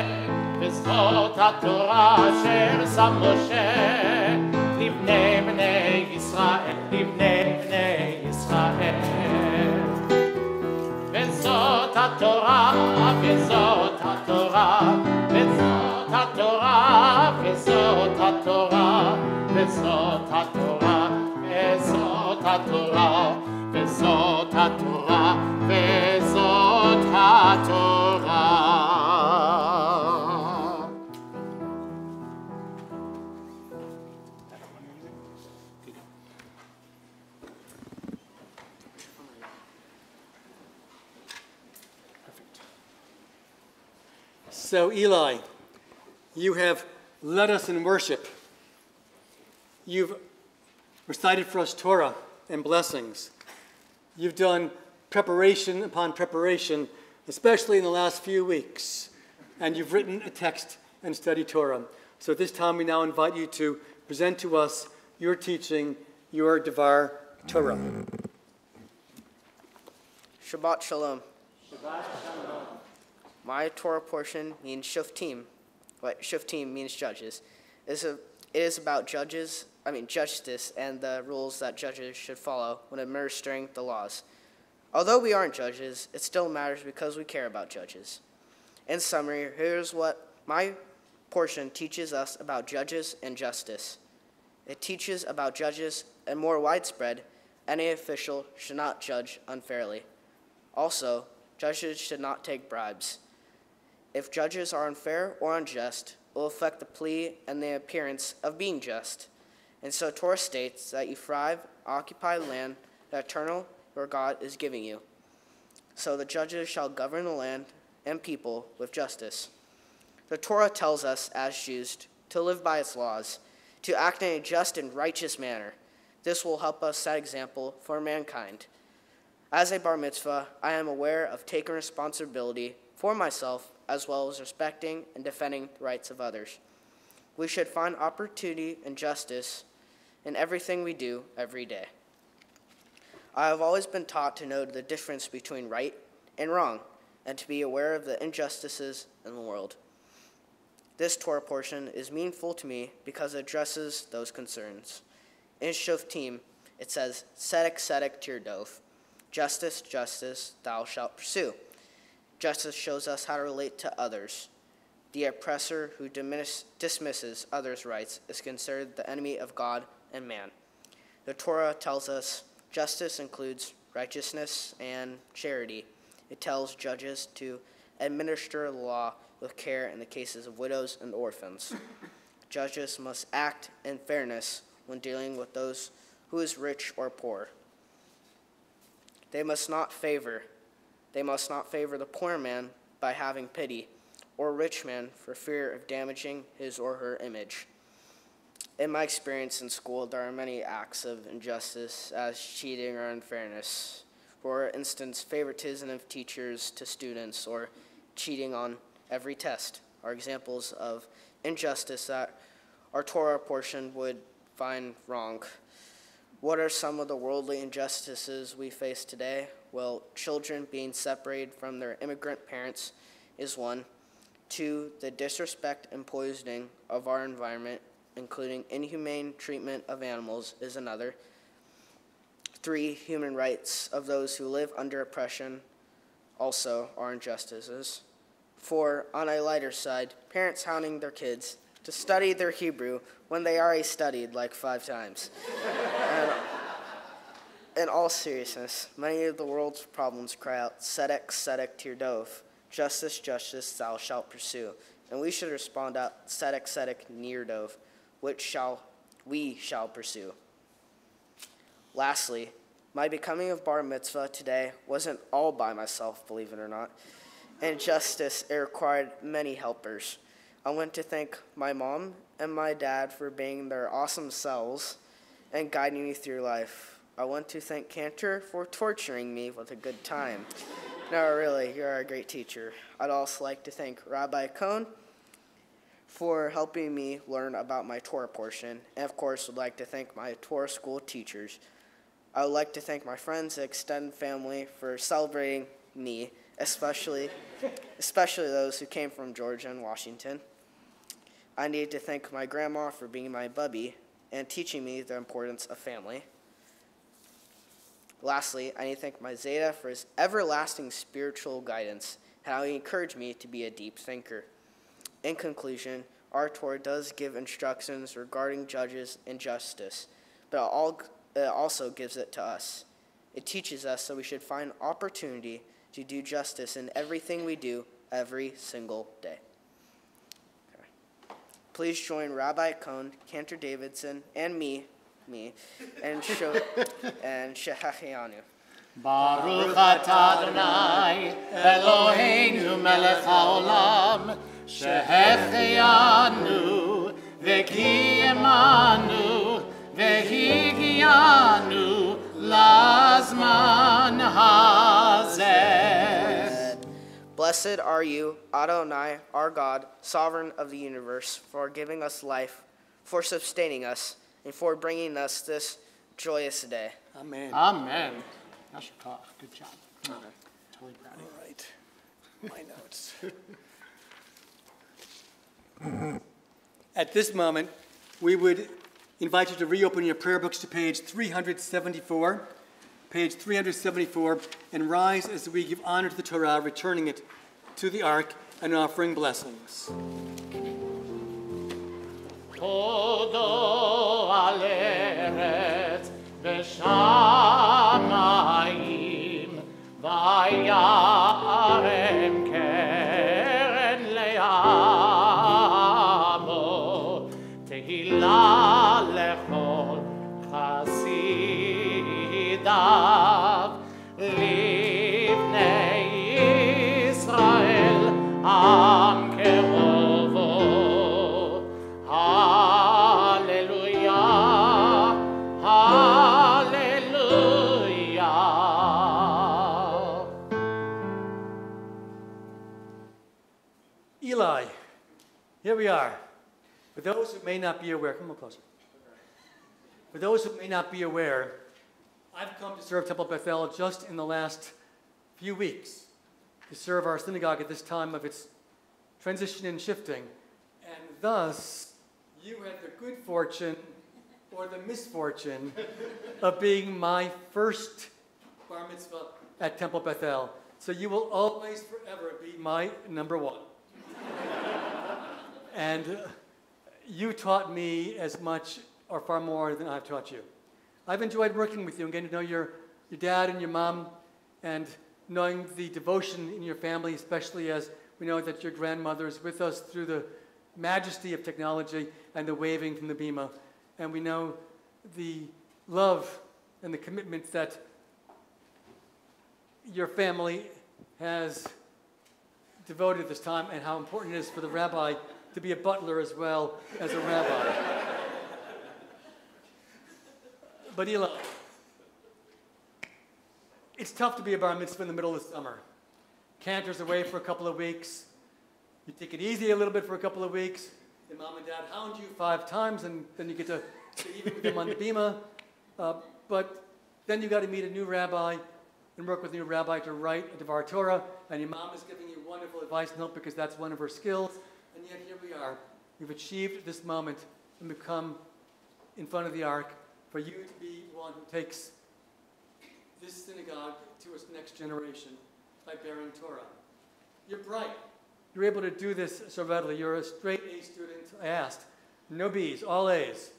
וזאת התורה אשר שם משה לבני בני ישראל, לבני בני ישראל. וזאת התורה, וזאת התורה, וזאת התורה, וזאת התורה, וזאת התורה, וזאת התורה, וזאת התורה, וזאת התורה. So, Eli, you have led us in worship. You've recited for us Torah and blessings. You've done preparation upon preparation, especially in the last few weeks. And you've written a text and studied Torah. So at this time, we now invite you to present to us your teaching, your Devar Torah. Shabbat Shalom. Shabbat Shalom. My Torah portion means shoftim. What shoftim means judges. It is about justice and the rules that judges should follow when administering the laws. Although we aren't judges, it still matters because we care about judges. In summary, here's what my portion teaches us about judges and justice. It teaches about judges, and more widespread, any official should not judge unfairly. Also, judges should not take bribes. If judges are unfair or unjust, it will affect the plea and the appearance of being just. And so Torah states that you thrive, occupy land, the eternal your God is giving you. So the judges shall govern the land and people with justice. The Torah tells us as Jews to live by its laws, to act in a just and righteous manner. This will help us set example for mankind. As a bar mitzvah, I am aware of taking responsibility for myself as well as respecting and defending the rights of others. We should find opportunity and justice in everything we do every day. I have always been taught to know the difference between right and wrong and to be aware of the injustices in the world. This Torah portion is meaningful to me because it addresses those concerns. In Shoftim, it says, Tzedek, tzedek tirdov. Justice, justice, thou shalt pursue. Justice shows us how to relate to others. The oppressor who dismisses others' rights is considered the enemy of God and man. The Torah tells us justice includes righteousness and charity. It tells judges to administer the law with care in the cases of widows and orphans. Judges must act in fairness when dealing with those who is rich or poor. They must not favor the poor man by having pity, or rich man for fear of damaging his or her image. In my experience in school, there are many acts of injustice as cheating or unfairness. For instance, favoritism of teachers to students or cheating on every test are examples of injustice that our Torah portion would find wrong. What are some of the worldly injustices we face today? Well, children being separated from their immigrant parents is one. 2, the disrespect and poisoning of our environment, including inhumane treatment of animals, is another. 3, human rights of those who live under oppression also are injustices. 4, on a lighter side, parents hounding their kids to study their Hebrew when they already studied like 5 times. And in all seriousness, many of the world's problems cry out, Tzedek, tzedek tirdov. Justice, justice, thou shalt pursue. And we should respond out, Tzedek, tzedek nirdov, which we shall pursue. Lastly, my becoming of bar mitzvah today wasn't all by myself, believe it or not. In justice, it required many helpers. I want to thank my mom and my dad for being their awesome selves and guiding me through life. I want to thank Cantor for torturing me with a good time. No, really, you're a great teacher. I'd also like to thank Rabbi Cohn for helping me learn about my Torah portion, and of course would like to thank my Torah school teachers. I would like to thank my friends and extended family for celebrating me, especially those who came from Georgia and Washington. I need to thank my grandma for being my bubby and teaching me the importance of family. Lastly, I need to thank my Zeta for his everlasting spiritual guidance and how he encouraged me to be a deep thinker. In conclusion, our Torah does give instructions regarding judges and justice, but it also gives it to us. It teaches us that we should find opportunity to do justice in everything we do every single day. Okay. Please join Rabbi Cohn, Cantor Davidson, and me, and Shehachianu. Baruch atah Adonai Eloheinu melech haolam shehechianu v'kiyemanu v'higianu lazman hazeh. Blessed are you, Adonai, our God, sovereign of the universe, for giving us life, for sustaining us, and for bringing us this joyous day. Amen. Amen. Yasher Koach. Good job. Totally proud of you. All right. My notes. At this moment, we would invite you to reopen your prayer books to page 374. Page 374, and rise as we give honor to the Torah, returning it to the ark and offering blessings. Todo al eretz v'shamayim vayarem keren le'amo tehillah lechol chasidah Eli, here we are. For those who may not be aware, come on closer. For those who may not be aware, I've come to serve Temple Bethel just in the last few weeks to serve our synagogue at this time of its transition and shifting. And thus, you had the good fortune or the misfortune of being my first bar mitzvah at Temple Bethel. So you will always, forever be my number one. And you taught me as much or far more than I've taught you. I've enjoyed working with you and getting to know your dad and your mom and knowing the devotion in your family, especially as we know that your grandmother is with us through the majesty of technology and the waving from the bima. And we know the love and the commitment that your family has devoted this time and how important it is for the rabbi to be a butler as well as a rabbi. But Eli, it's tough to be a bar mitzvah in the middle of the summer. Cantor's away for a couple of weeks. You take it easy a little bit for a couple of weeks. Your mom and dad hound you 5 times, and then you get to even with them on the bima. But then you got to meet a new rabbi and work with a new rabbi to write a Devar Torah, and your mom is giving you wonderful advice and help because that's one of her skills. And yet here we are. We've achieved this moment and we've come in front of the ark for you to be one who takes this synagogue to its next generation by bearing Torah. You're bright. You're able to do this so readily. You're a straight A student. I asked. No B's, all A's.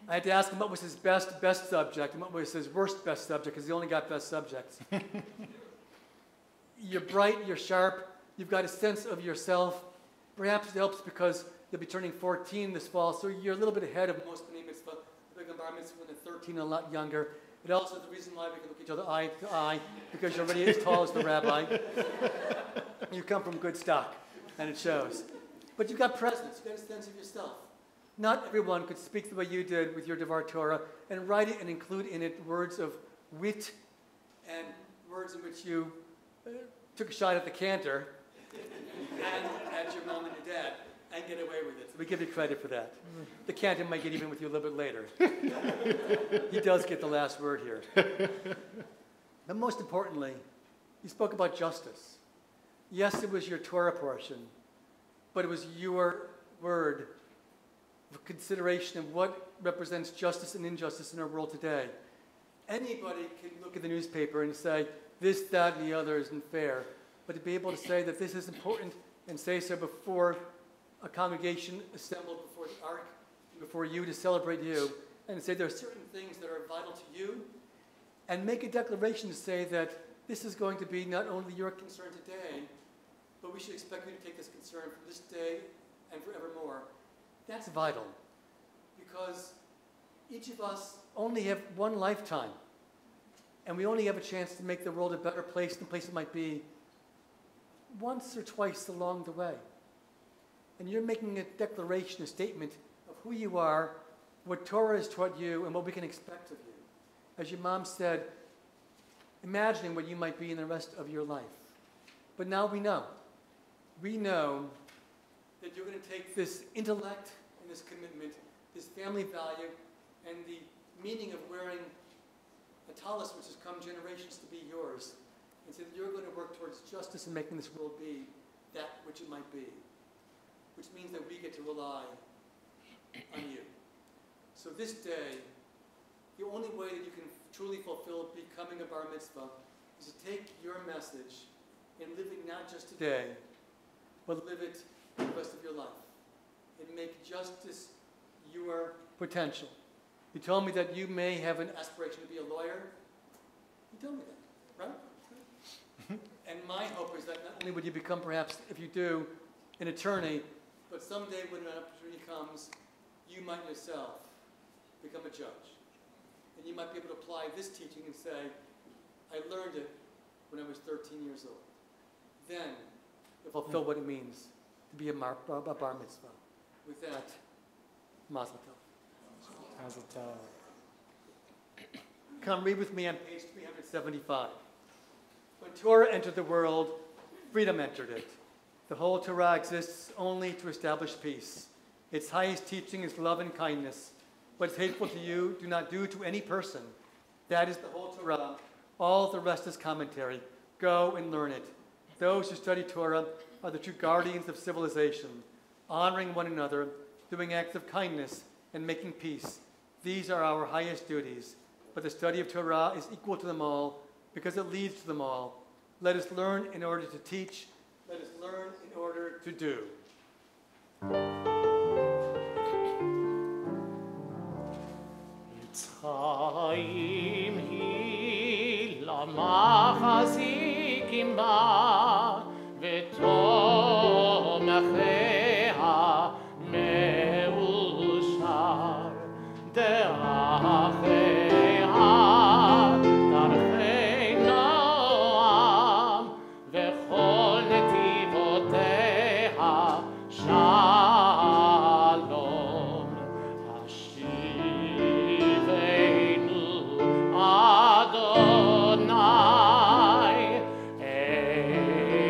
I had to ask him what was his best subject and what was his worst best subject because he only got best subjects. You're bright, you're sharp, you've got a sense of yourself. Perhaps it helps because you'll be turning 14 this fall, so you're a little bit ahead of most B'nai Mitzvah. The big bar mitzvah when they're 13 and a lot younger. It also is the reason why we can look each other eye to eye because you're already as tall as the rabbi. You come from good stock, and it shows. But you've got presence, you've got a sense of yourself. Not everyone could speak the way you did with your Devar Torah and write it and include in it words of wit and words in which you took a shot at the cantor and at your mom and your dad and get away with it. So we give you credit for that. The cantor might get even with you a little bit later. He does get the last word here. But most importantly, you spoke about justice. Yes, it was your Torah portion, but it was your word of consideration of what represents justice and injustice in our world today. Anybody can look at the newspaper and say, this, that, and the other isn't fair. But to be able to say that this is important and say so before a congregation assembled before the ark, before you to celebrate you, and say there are certain things that are vital to you, and make a declaration to say that this is going to be not only your concern today, but we should expect you to take this concern from this day and forevermore. That's vital, because each of us only have one lifetime, and we only have a chance to make the world a better place than the place it might be once or twice along the way. And you're making a declaration, a statement of who you are, what Torah has taught you, and what we can expect of you. As your mom said, imagining what you might be in the rest of your life. But now we know. We know that you're going to take this intellect and this commitment, this family value, and the meaning of wearing a tallis which has come generations to be yours, and say that you're going to work towards justice and making this world be that which it might be, which means that we get to rely on you. So this day, the only way that you can truly fulfill becoming a bar mitzvah is to take your message and live it not just today, but live it for the rest of your life. And make justice your potential. You told me that you may have an aspiration to be a lawyer. You told me that, right? And my hope is that not only would you become, perhaps, if you do, an attorney, but someday when an opportunity comes, you might yourself become a judge. And you might be able to apply this teaching and say, I learned it when I was 13 years old. Then you'll fulfill what it means to be a bar mitzvah. With that, Mazel Tov. Mazel tov. Come read with me on page 375. When Torah entered the world, freedom entered it. The whole Torah exists only to establish peace. Its highest teaching is love and kindness. What is hateful to you, do not do to any person. That is the whole Torah. All the rest is commentary. Go and learn it. Those who study Torah are the true guardians of civilization, honoring one another, doing acts of kindness, and making peace. These are our highest duties. But the study of Torah is equal to them all because it leads to them all. Let us learn in order to teach. Let us learn in order to do. Chaim hi lamachazikim ba v'tomechea meushar derachea darchei noam v'chol netivoteha shalom Hashivenu Adonai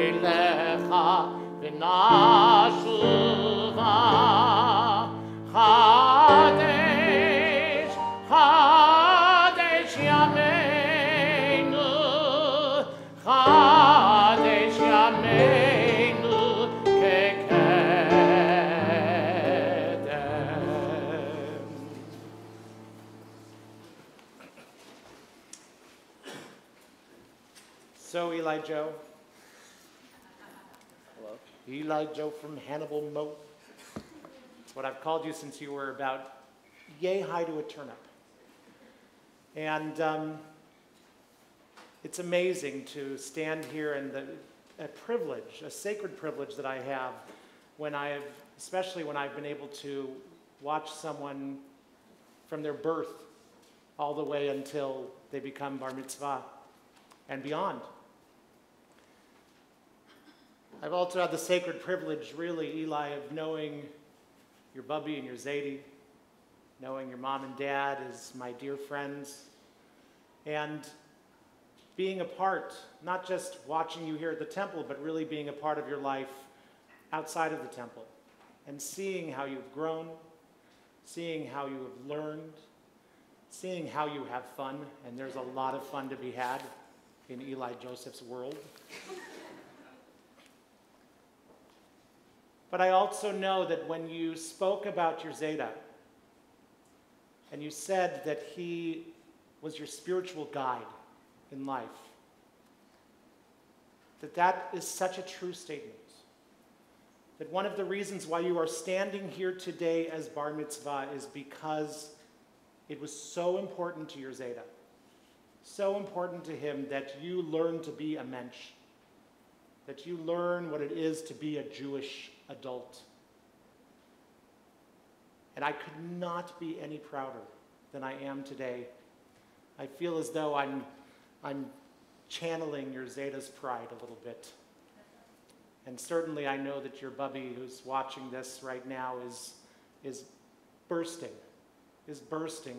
Elecha v'nashuva Chadesh Chadesh Yameinu Chadesh Yameinu Kekedem. So, Eli Joe, Hello. Eli Joe from Hannibal Moat. It's what I've called you since you were about yay high to a turnip. And it's amazing to stand here and a privilege, a sacred privilege that I have especially when I've been able to watch someone from their birth all the way until they become bar mitzvah and beyond. I've also had the sacred privilege, really, Eli, of knowing your Bubby and your Zadie, knowing your mom and dad as my dear friends, and being a part, not just watching you here at the temple, but really being a part of your life outside of the temple, and seeing how you've grown, seeing how you have learned, seeing how you have fun, and there's a lot of fun to be had in Eli Joseph's world. But I also know that when you spoke about your Zeta, and you said that he was your spiritual guide in life, that is such a true statement. That one of the reasons why you are standing here today as bar mitzvah is because it was so important to your Zeta, so important to him that you learn to be a mensch, that you learn what it is to be a Jewish adult. And I could not be any prouder than I am today. I feel as though I'm channeling your Zeta's pride a little bit. And certainly I know that your Bubby who's watching this right now is bursting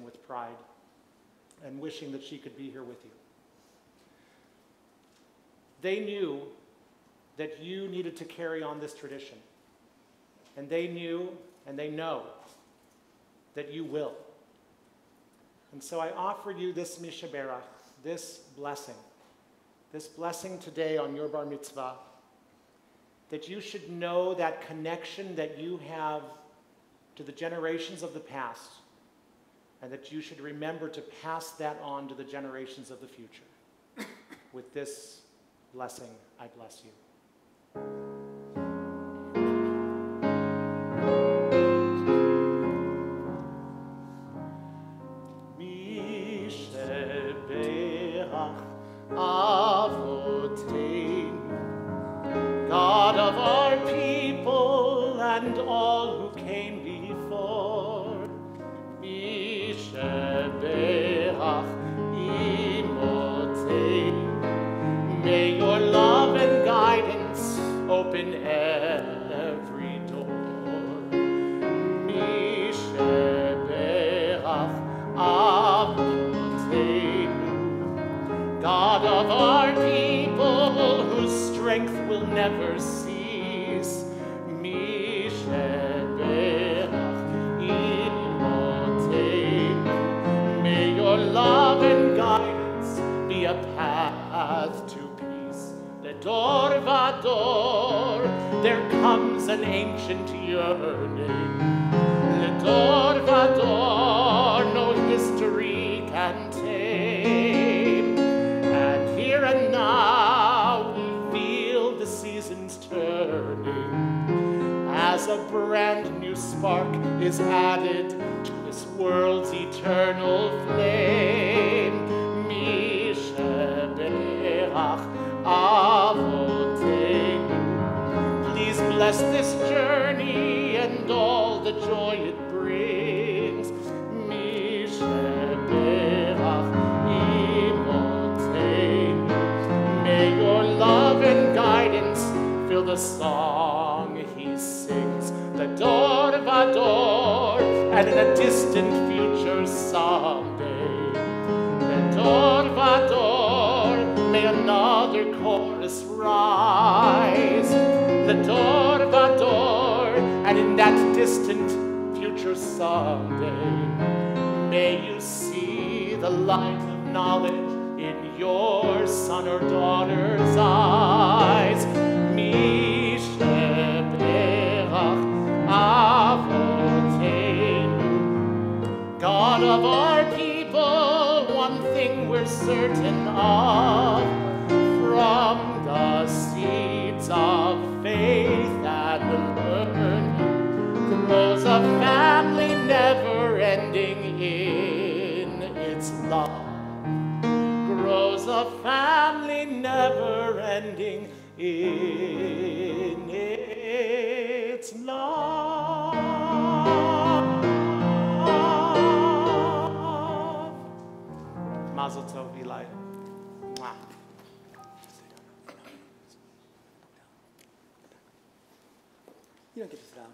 with pride and wishing that she could be here with you. They knew that you needed to carry on this tradition. And they knew and they know that you will. And so I offer you this mishaberach, this blessing today on your bar mitzvah, that you should know that connection that you have to the generations of the past, and that you should remember to pass that on to the generations of the future. With this blessing, I bless you. God of our people and all who came before, may your love and guidance open every door. God of our people, whose strength will never cease. peace. Misheberach imotenu. May your love and guidance be a path to peace. Ledor vador, there comes an ancient yearning. Ledor vador, no history can tame. And here and now we feel the seasons turning as a brand new spark is added to this world's eternal flame. Misheberach avotenu. Please bless this journey and all the joy it brings. Misheberach imotenu. May your love and guidance fill the song he sings. The door vador, and in a distant future someday. The door vador, may another chorus rise. The door vador, and in that distant future someday, may you see the light of knowledge in your son or daughter's eyes. Misheberach avotenu. God of our people, one thing we're certain of, from the seeds of faith and learning grows a family never ending in its love. Grows a family never ending in its love. Mazel tov, Eli. Mwah. You don't get to sit down.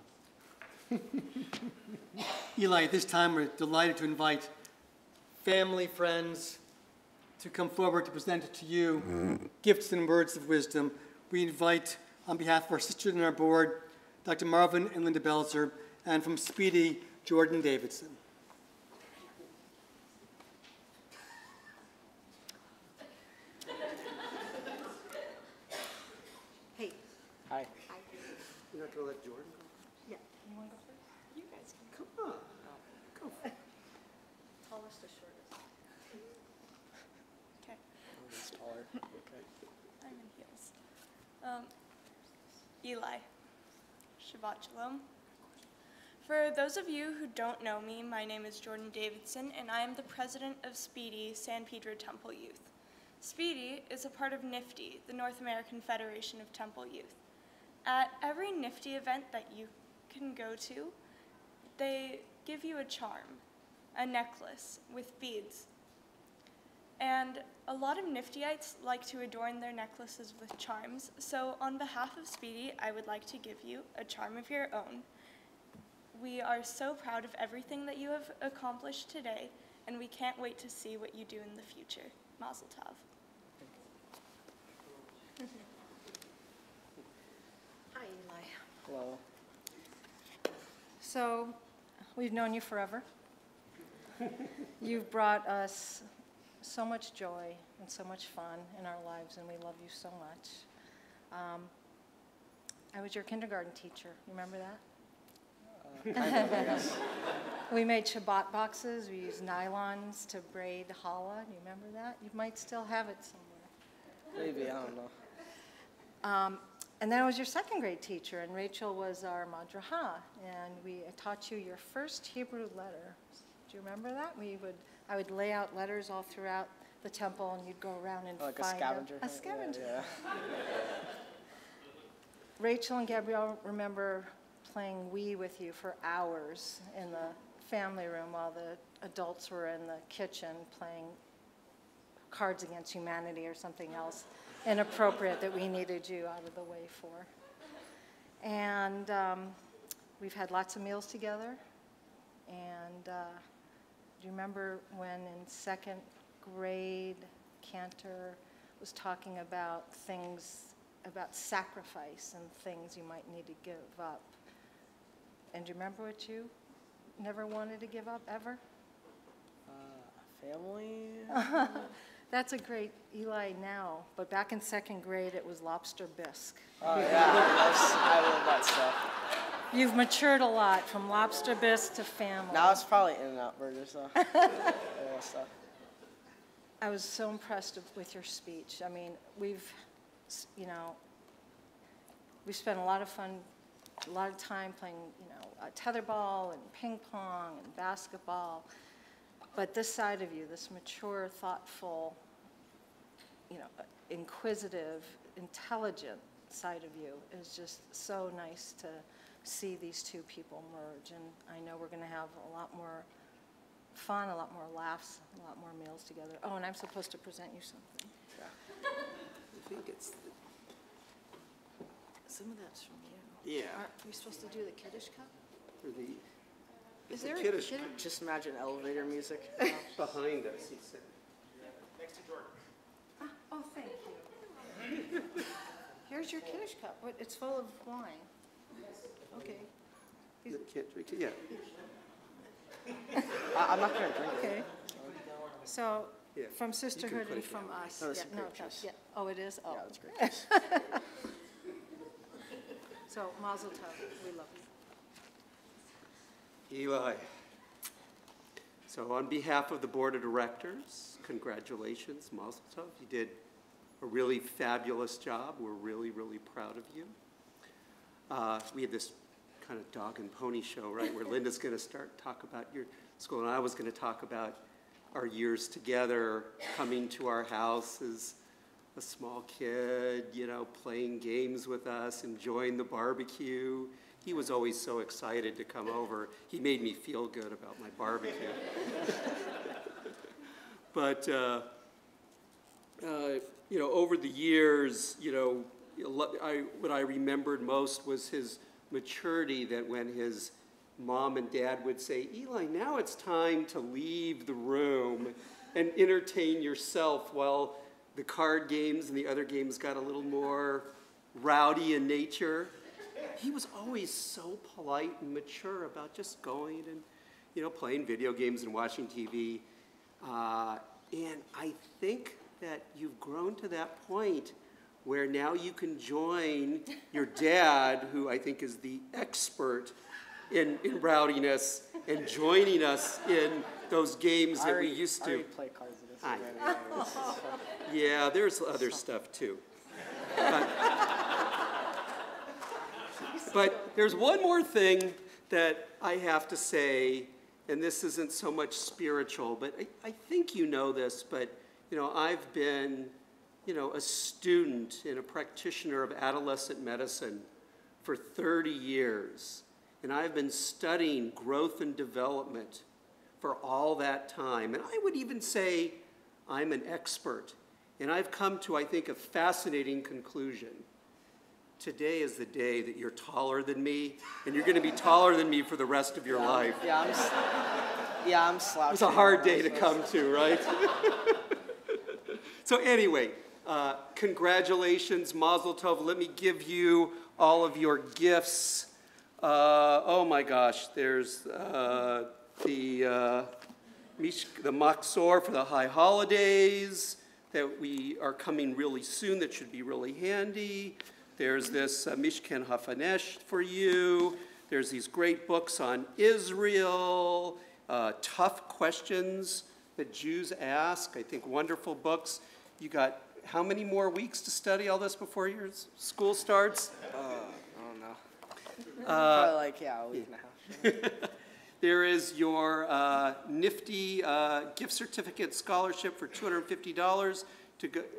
Eli, at this time, we're delighted to invite family, friends, to come forward to present to you gifts and words of wisdom. We invite, on behalf of our sisters on our board, Dr. Marvin and Linda Belzer, and from Speedy, Jordan Davidson. Hey. Hi. You have to let Jordan go? Yeah. You want to go first? You guys can. Come on. Go for it. Tallest to shortest. Okay, It's taller. Okay. I'm in heels. Eli, Shabbat Shalom. For those of you who don't know me, my name is Jordan Davidson, and I am the president of Speedy San Pedro Temple Youth. Speedy is a part of NIFTY, the North American Federation of Temple Youth. At every NIFTY event that you can go to, they give you a charm, a necklace with beads. And a lot of NIFTYites like to adorn their necklaces with charms, so on behalf of Speedy, I would like to give you a charm of your own. We are so proud of everything that you have accomplished today, and we can't wait to see what you do in the future. Mazel tov. Hi, Eli. Hello. So, we've known you forever. You've brought us so much joy and so much fun in our lives, and we love you so much. I was your kindergarten teacher. Remember that? Yes. We made Shabbat boxes. We used nylons to braid challah. Do you remember that? You might still have it somewhere. Maybe, I don't know. And then I was your second grade teacher, and Rachel was our madraha, and we taught you your first Hebrew letter. Do you remember that? I would lay out letters all throughout the temple, and you'd go around and Like find a scavenger. a scavenger. Yeah. Rachel and Gabrielle remember playing Wii with you for hours in the family room while the adults were in the kitchen playing Cards Against Humanity or something else inappropriate that we needed you out of the way for. And we've had lots of meals together. And do you remember when in second grade, Cantor was talking about things about sacrifice and things you might need to give up. And do you remember what you never wanted to give up, ever? Family? That's a great Eli now, but back in second grade, it was lobster bisque. Oh, yeah, I love that stuff. You've matured a lot, from lobster bisque to family. Now it's probably In-N-Out burgers, though. Yeah, stuff. I was so impressed with your speech. I mean, we've spent a lot of time playing, tetherball and ping pong and basketball. But this side of you, this mature, thoughtful, inquisitive, intelligent side of you is just so nice to see these two people merge. And I know we're going to have a lot more fun, a lot more laughs, a lot more meals together. Oh, and I'm supposed to present you something. I think it's, Some of that's from you. yeah, Aren't we supposed to do the Kiddush cup? for the, Is the there kiddush a Kiddush? Just imagine elevator music. behind us, he said. Oh, thank you. Here's your Kiddush cup. It's full of wine. Okay. You can't drink it, yeah. I'm not going to drink it. Okay. So, Yeah. from Sisterhood put and it from down. us. No, it's Yeah, some grape that's- juice. yeah. Oh, it is? Oh. Yeah, that's great. So, Mazel Tov. We love you. Eli. So on behalf of the Board of Directors, congratulations, Mazel Tov. You did a really fabulous job. We're really, really proud of you. We had this kind of dog and pony show, right, where Linda's going to talk about your school, and I was going to talk about our years together, coming to our house as a small kid, playing games with us, enjoying the barbecue. He was always so excited to come over. He made me feel good about my barbecue. But, over the years, what I remembered most was his maturity, that when his mom and dad would say, Eli, now it's time to leave the room and entertain yourself, while the card games and the other games got a little more rowdy in nature. He was always so polite and mature about just going and, playing video games and watching TV. And I think that you've grown to that point where now you can join your dad, who I think is the expert in rowdiness, and joining us in those games that we used I to. already play cards with this. I- Yeah, this is fun. Yeah, there's other stuff too. But there's one more thing that I have to say, and this isn't so much spiritual, but I think you know this, but I've been a student and a practitioner of adolescent medicine for 30 years. And I've been studying growth and development for all that time. And I would even say I'm an expert. And I've come to, I think, a fascinating conclusion. Today is the day that you're taller than me, and you're going to be taller than me for the rest of your life. Yeah, I'm slouching. It's a hard day to come to, right? So anyway, congratulations, Mazel Tov. Let me give you all of your gifts. Oh my gosh, there's the Machzor for the high holidays that we are coming really soon, that should be really handy. There's this Mishkan Hafanesh for you. There's these great books on Israel, tough questions that Jews ask. I think wonderful books. You got how many more weeks to study all this before your school starts? I don't know. Probably a week and a half. There is your nifty gift certificate scholarship for $250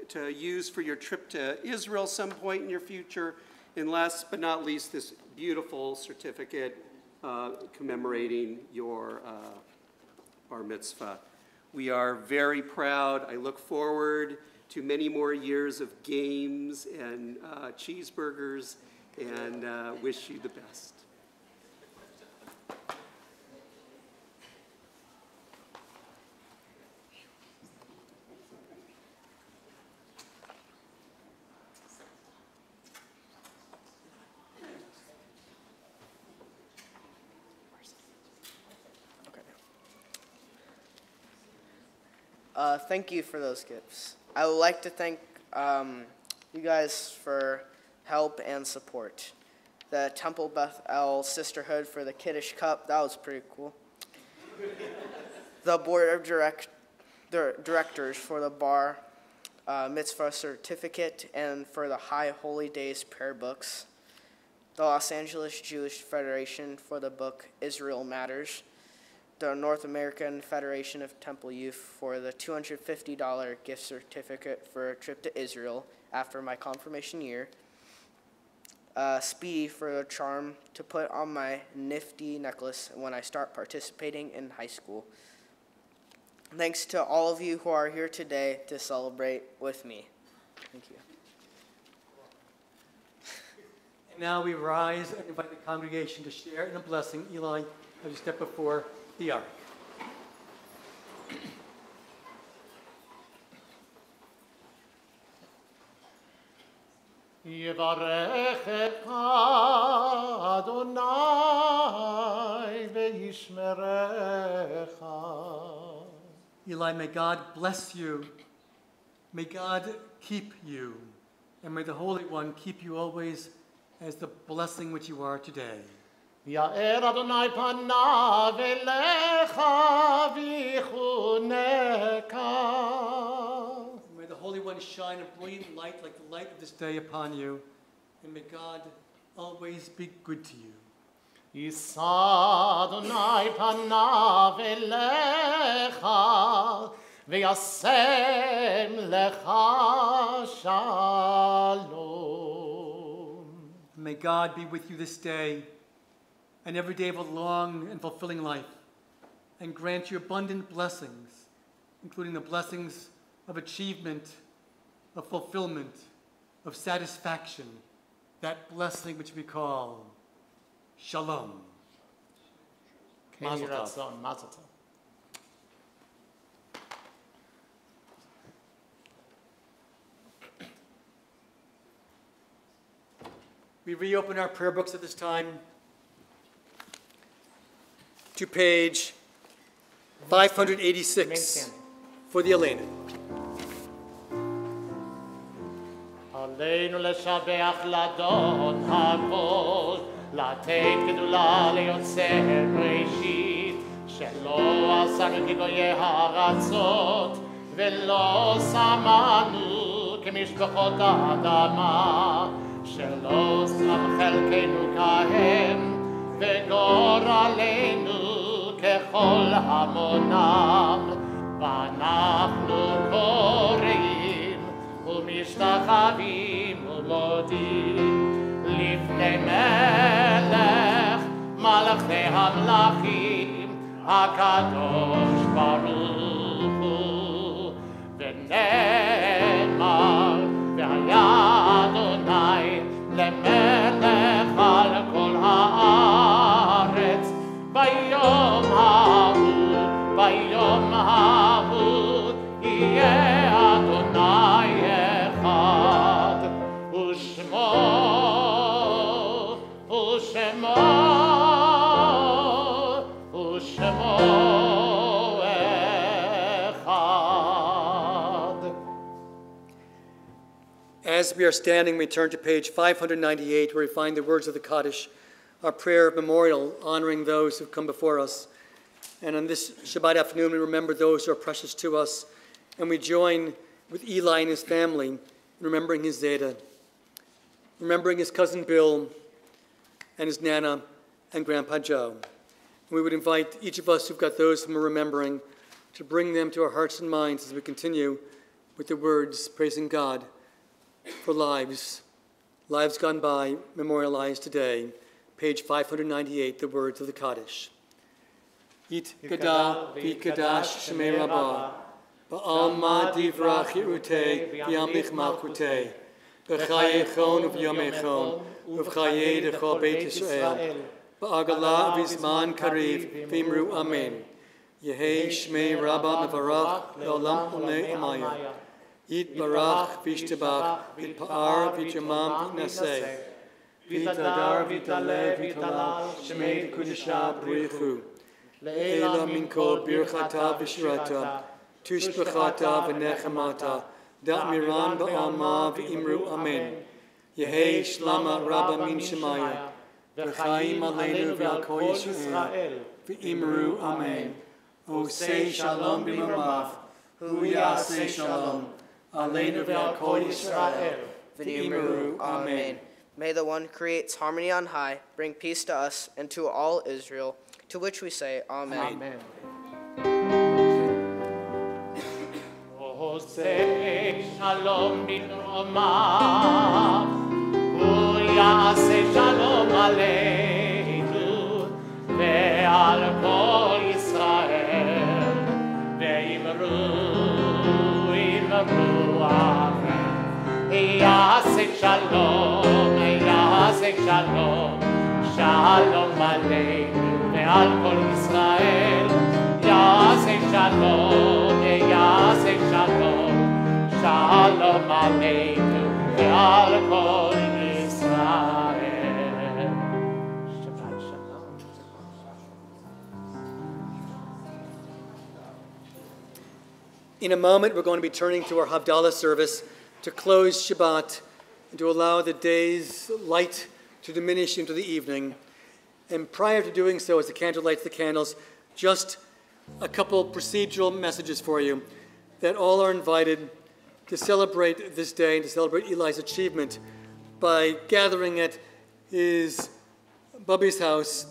to use for your trip to Israel some point in your future. And last but not least, this beautiful certificate commemorating your bar mitzvah. We are very proud. I look forward to many more years of games and cheeseburgers, and wish you the best. Thank you for those gifts. I would like to thank you guys for help and support. The Temple Beth El Sisterhood for the Kiddush Cup, that was pretty cool. The Board of Directors for the Bar Mitzvah Certificate and for the High Holy Days prayer books. The Los Angeles Jewish Federation for the book Israel Matters. The North American Federation of Temple Youth for the $250 gift certificate for a trip to Israel after my confirmation year. Speedy for the charm to put on my nifty necklace when I start participating in high school. Thanks to all of you who are here today to celebrate with me. Thank you. And now we rise and invite the congregation to share in a blessing. Eli, as you step before the ark. יברכך אדוני וישמרך. Eli, may God bless you. May God keep you. And may the Holy One keep you always as the blessing which you are today. יאר אדוני פניו אליך ויחונך. May the Holy One shine a brilliant light like the light of this day upon you. And may God always be good to you. יישא אדוני פניו אליך וישם לך שלום. May God be with you this day and every day of a long and fulfilling life, and grant you abundant blessings, including the blessings of achievement, of fulfillment, of satisfaction, that blessing which we call Shalom. Mazel tov. Mazel tov. We reopen our prayer books at this time to page 586 for the Elena. עלינו לשבח לאדון הכל, לתת גדולה ליוצר בראשית, שלא עשנו כגויי הארצות, ולא שמנו כמשפחות האדמה, שלא שם חלקנו כהם, וגורלנו ככל המונם, ואנחנו קוראים ומשתחווים ומודים לפני מלך מלכי המלכים הקדוש ברוך הוא, ונאמר והיה אדוני למלך על כל הארץ ביום ההוא יהיה אדוני אחד, ושמו אחד. As we are standing, we turn to page 598, where we find the words of the Kaddish, our prayer of memorial honoring those who come before us. And on this Shabbat afternoon, we remember those who are precious to us, and we join with Eli and his family in remembering his Zeta, remembering his cousin Bill and his Nana and Grandpa Joe. And we would invite each of us who've got those whom we're remembering to bring them to our hearts and minds as we continue with the words praising God for lives gone by, memorialized today. Page 598, the words of the Kaddish. Yit gadal v'kadash shemei rabbah, ba'alma divrach yirutei v'yamich malchutei, b'chayechon v'yomechon, v'chayei dechol Beit Yisrael, ba'agala v'zman kariv v'imru amen. Yehei shmei rabbah mevarach le'olam unei amaya. Yit barach v'ishtabach v'pa'ar v'jamam v'naseh. V'tadar v'taleh v'talal shmei kudusha b'richu. Le'ela min kol birchata v'shirata tushbechata v'nechamata, da'miran ba'alma v'imru amen. Yehi shlama rabba min shemaya, v'chaim aleinu v'al kol Yisrael, v'imru amen. Osei shalom b'mamav, hu yaseh shalom, aleinu v'al kol Yisrael, v'imru amen. May the one who creates harmony on high bring peace to us and to all Israel, to which we say Amen. Amen. Osei shalom b'mamav, hu yaseh shalom aleinu ve'al kol Yisrael, ve'imru amen. Yaseh shalom, yaseh shalom, shalom aleinu ve'al kol Yisrael. Yaseh shalom, yaseh shalom, shalom aleinu ve'al kol Yisrael. Shabbat shalom. In a moment, we're going to be turning to our Havdalah service to close Shabbat and to allow the day's light to diminish into the evening. And prior to doing so, as the candle lights the candles, just a couple procedural messages for you, that all are invited to celebrate this day and to celebrate Eli's achievement by gathering at his Bubby's house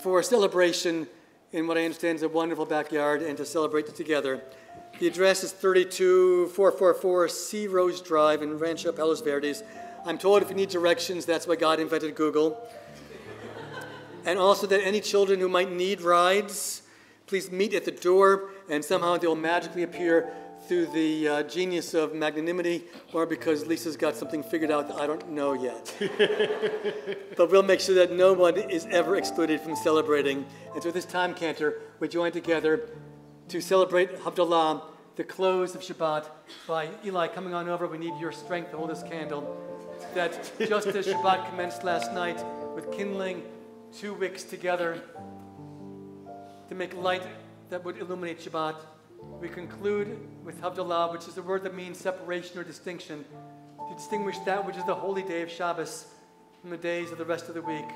for a celebration in what I understand is a wonderful backyard and to celebrate it together. The address is 32444 Sea Rose Drive in Rancho Palos Verdes. I'm told if you need directions, that's why God invented Google. And also that any children who might need rides, please meet at the door, and somehow they'll magically appear through the genius of magnanimity, or because Lisa's got something figured out that I don't know yet. But we'll make sure that no one is ever excluded from celebrating. And so this time, Cantor, we join together to celebrate Havdalah, the close of Shabbat, by Eli coming on over. We need your strength to hold this candle. That just as Shabbat commenced last night with kindling 2 wicks together to make light that would illuminate Shabbat, we conclude with Havdalah, which is a word that means separation or distinction, to distinguish that which is the holy day of Shabbos from the days of the rest of the week.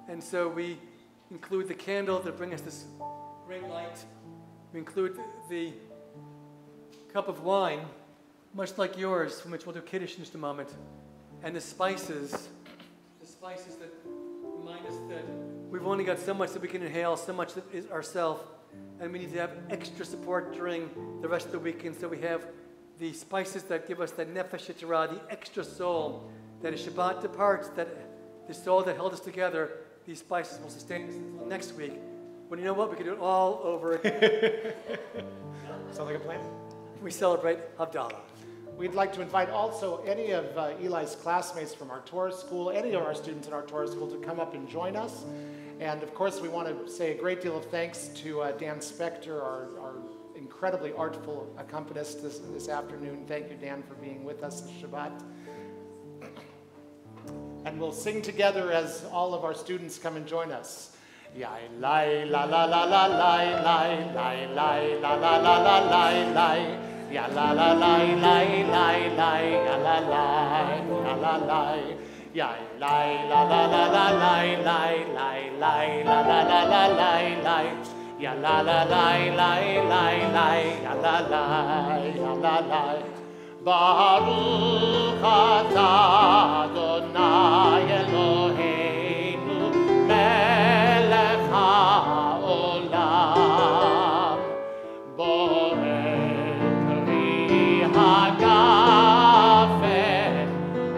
And so we include the candle that brings us this great light. We include the cup of wine, much like yours, from which we'll do Kiddush in just a moment, and the spices that remind us that we've only got so much that we can inhale, so much that is ourself, and we need to have extra support during the rest of the week. And so we have the spices that give us that nefesh yitzhara, the extra soul, that as Shabbat departs, that the soul that held us together, these spices will sustain us until next week. When you know what, we can do it all over again. Sound like a plan? We celebrate Havdalah. We'd like to invite also any of Eli's classmates from our Torah school, any of our students in our Torah school to come up and join us. And of course, we want to say a great deal of thanks to Dan Spector, our incredibly artful accompanist this afternoon. Thank you, Dan, for being with us this Shabbat. And we'll sing together as all of our students come and join us. Ya lai la la la la lai lai lai lai la la la la lai lai. Ya la la lai lai lai lai ya la lai ya la lai. Ya lai la la la la lai lai lai lai la la la la lai lai. Ya la la lai lai lai lai ya la lai ya la lai. Baruch atah Adonai Eloheinu melech haolam borei peri hagafen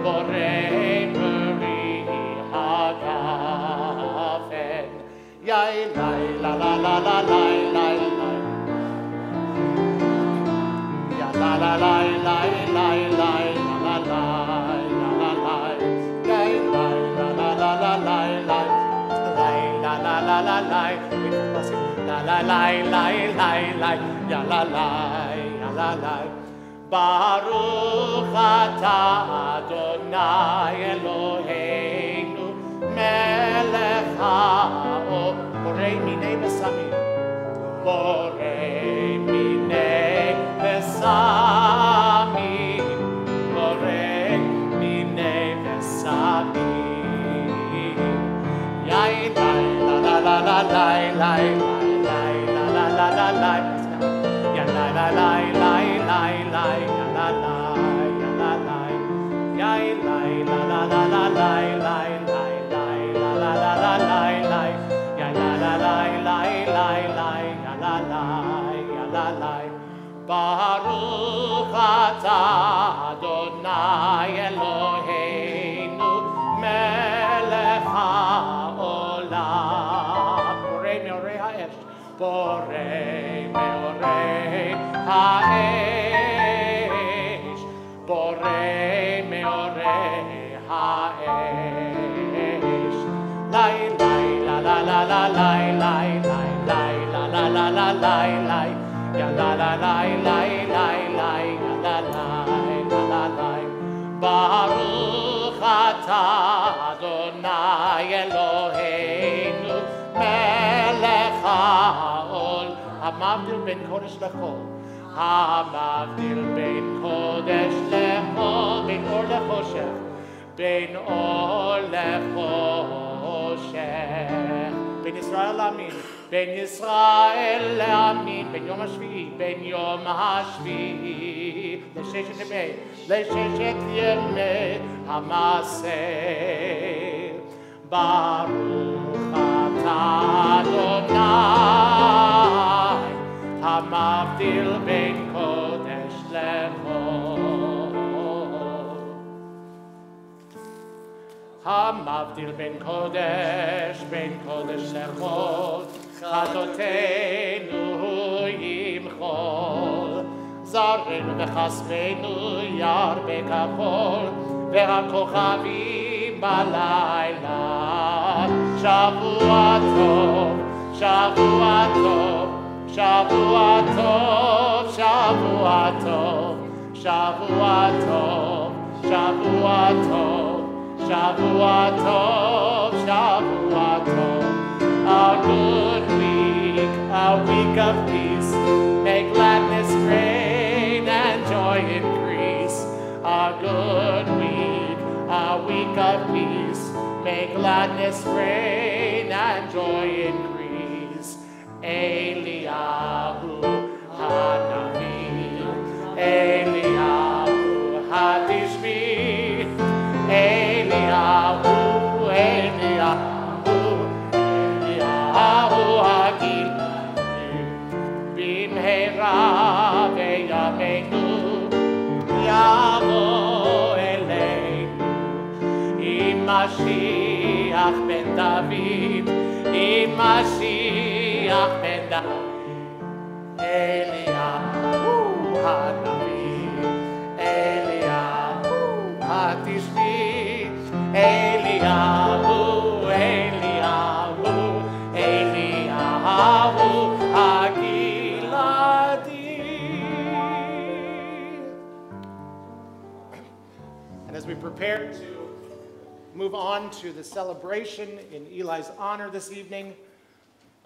borei peri hagafen yai lai la la la la lai lai lai ya la la lai lai lai lai la la lai la la lai yai lai la la la la lai lai la la la la lai la la lai lai lai lai ya la lai ya la lai Baruch atah Adonai Eloheinu melech ha'olam borei minei besamim borei minei Baruch atah Adonai Eloheinu melech haolam. Borei meorei ha'esh. Borei meorei ha'esh. Borei meorei ha'esh. Lai lai la la la la lai lai lai lai la la la la lai lai. Ya la la lai lai lai lai ya la lai la la lai. Baruch atah Adonai Eloheinu melech haol. Hamavdil ben kodesh lechol. Hamavdil ben kodesh lechol. Ben or lechoshech. Ben or lechoshech. Ben Israel amin. Ben Yisrael amin, ben Yom HaShvi'i, ben Yom HaShvi'i, לששת ימי המעשה. ברוך אתה אדוני, המבדיל בין קודש לחול. המבדיל בין קודש לחול. חטאותינו ימחול, זרענו וחסמנו ירבה כחול, והכוכבים בלילה. שבוע טוב, שבוע טוב, שבוע טוב, שבוע טוב, שבוע טוב, שבוע טוב, שבוע טוב, שבוע טוב. A good week, a week of peace. May gladness reign and joy increase. A good week, a week of peace. May gladness reign and joy increase. Eliyahu Hanavi, Eliyahu Hatishbi, Eliyahu, Eliyahu. במהרה בימינו יבוא אלינו עם משיח בן דוד, עם משיח בן דוד. אליהו הנביא, אליהו התשבי, אליהו, אליהו, אליהו And as we prepare to move on to the celebration in Eli's honor this evening,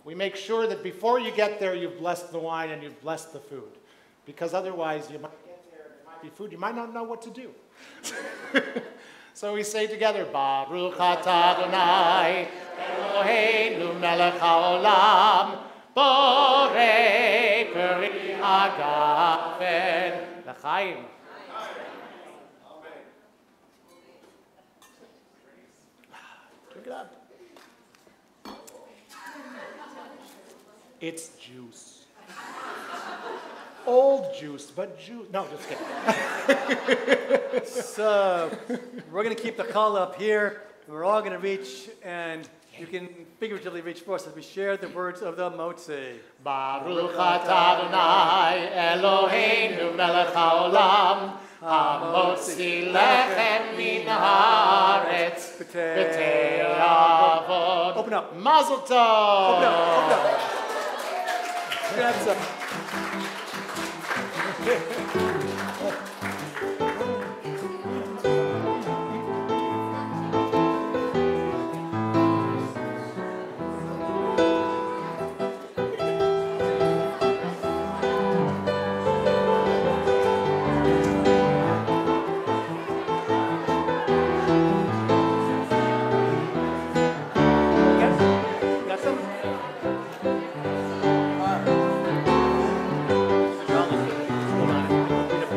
we make sure that before you get there, you've blessed the wine and you've blessed the food. Because otherwise, you might get there, there might be food, you might not know what to do. So we say together, Baruch atah Adonai, Eloheinu melech haolam, Borei peri hagafen, l'chaim. Drink it up. It's juice. Old juice, but juice. No, just kidding. So we're going to keep the call up here. We're all going to reach, and you can figuratively reach for us as we share the words of the Motzi. Baruch atah Adonai Eloheinu melech haolam, hamotzi lechem min haaretz b'tei avot. Open up. Mazel tov. Open up. Open up. Grab some. Got some? Hold on.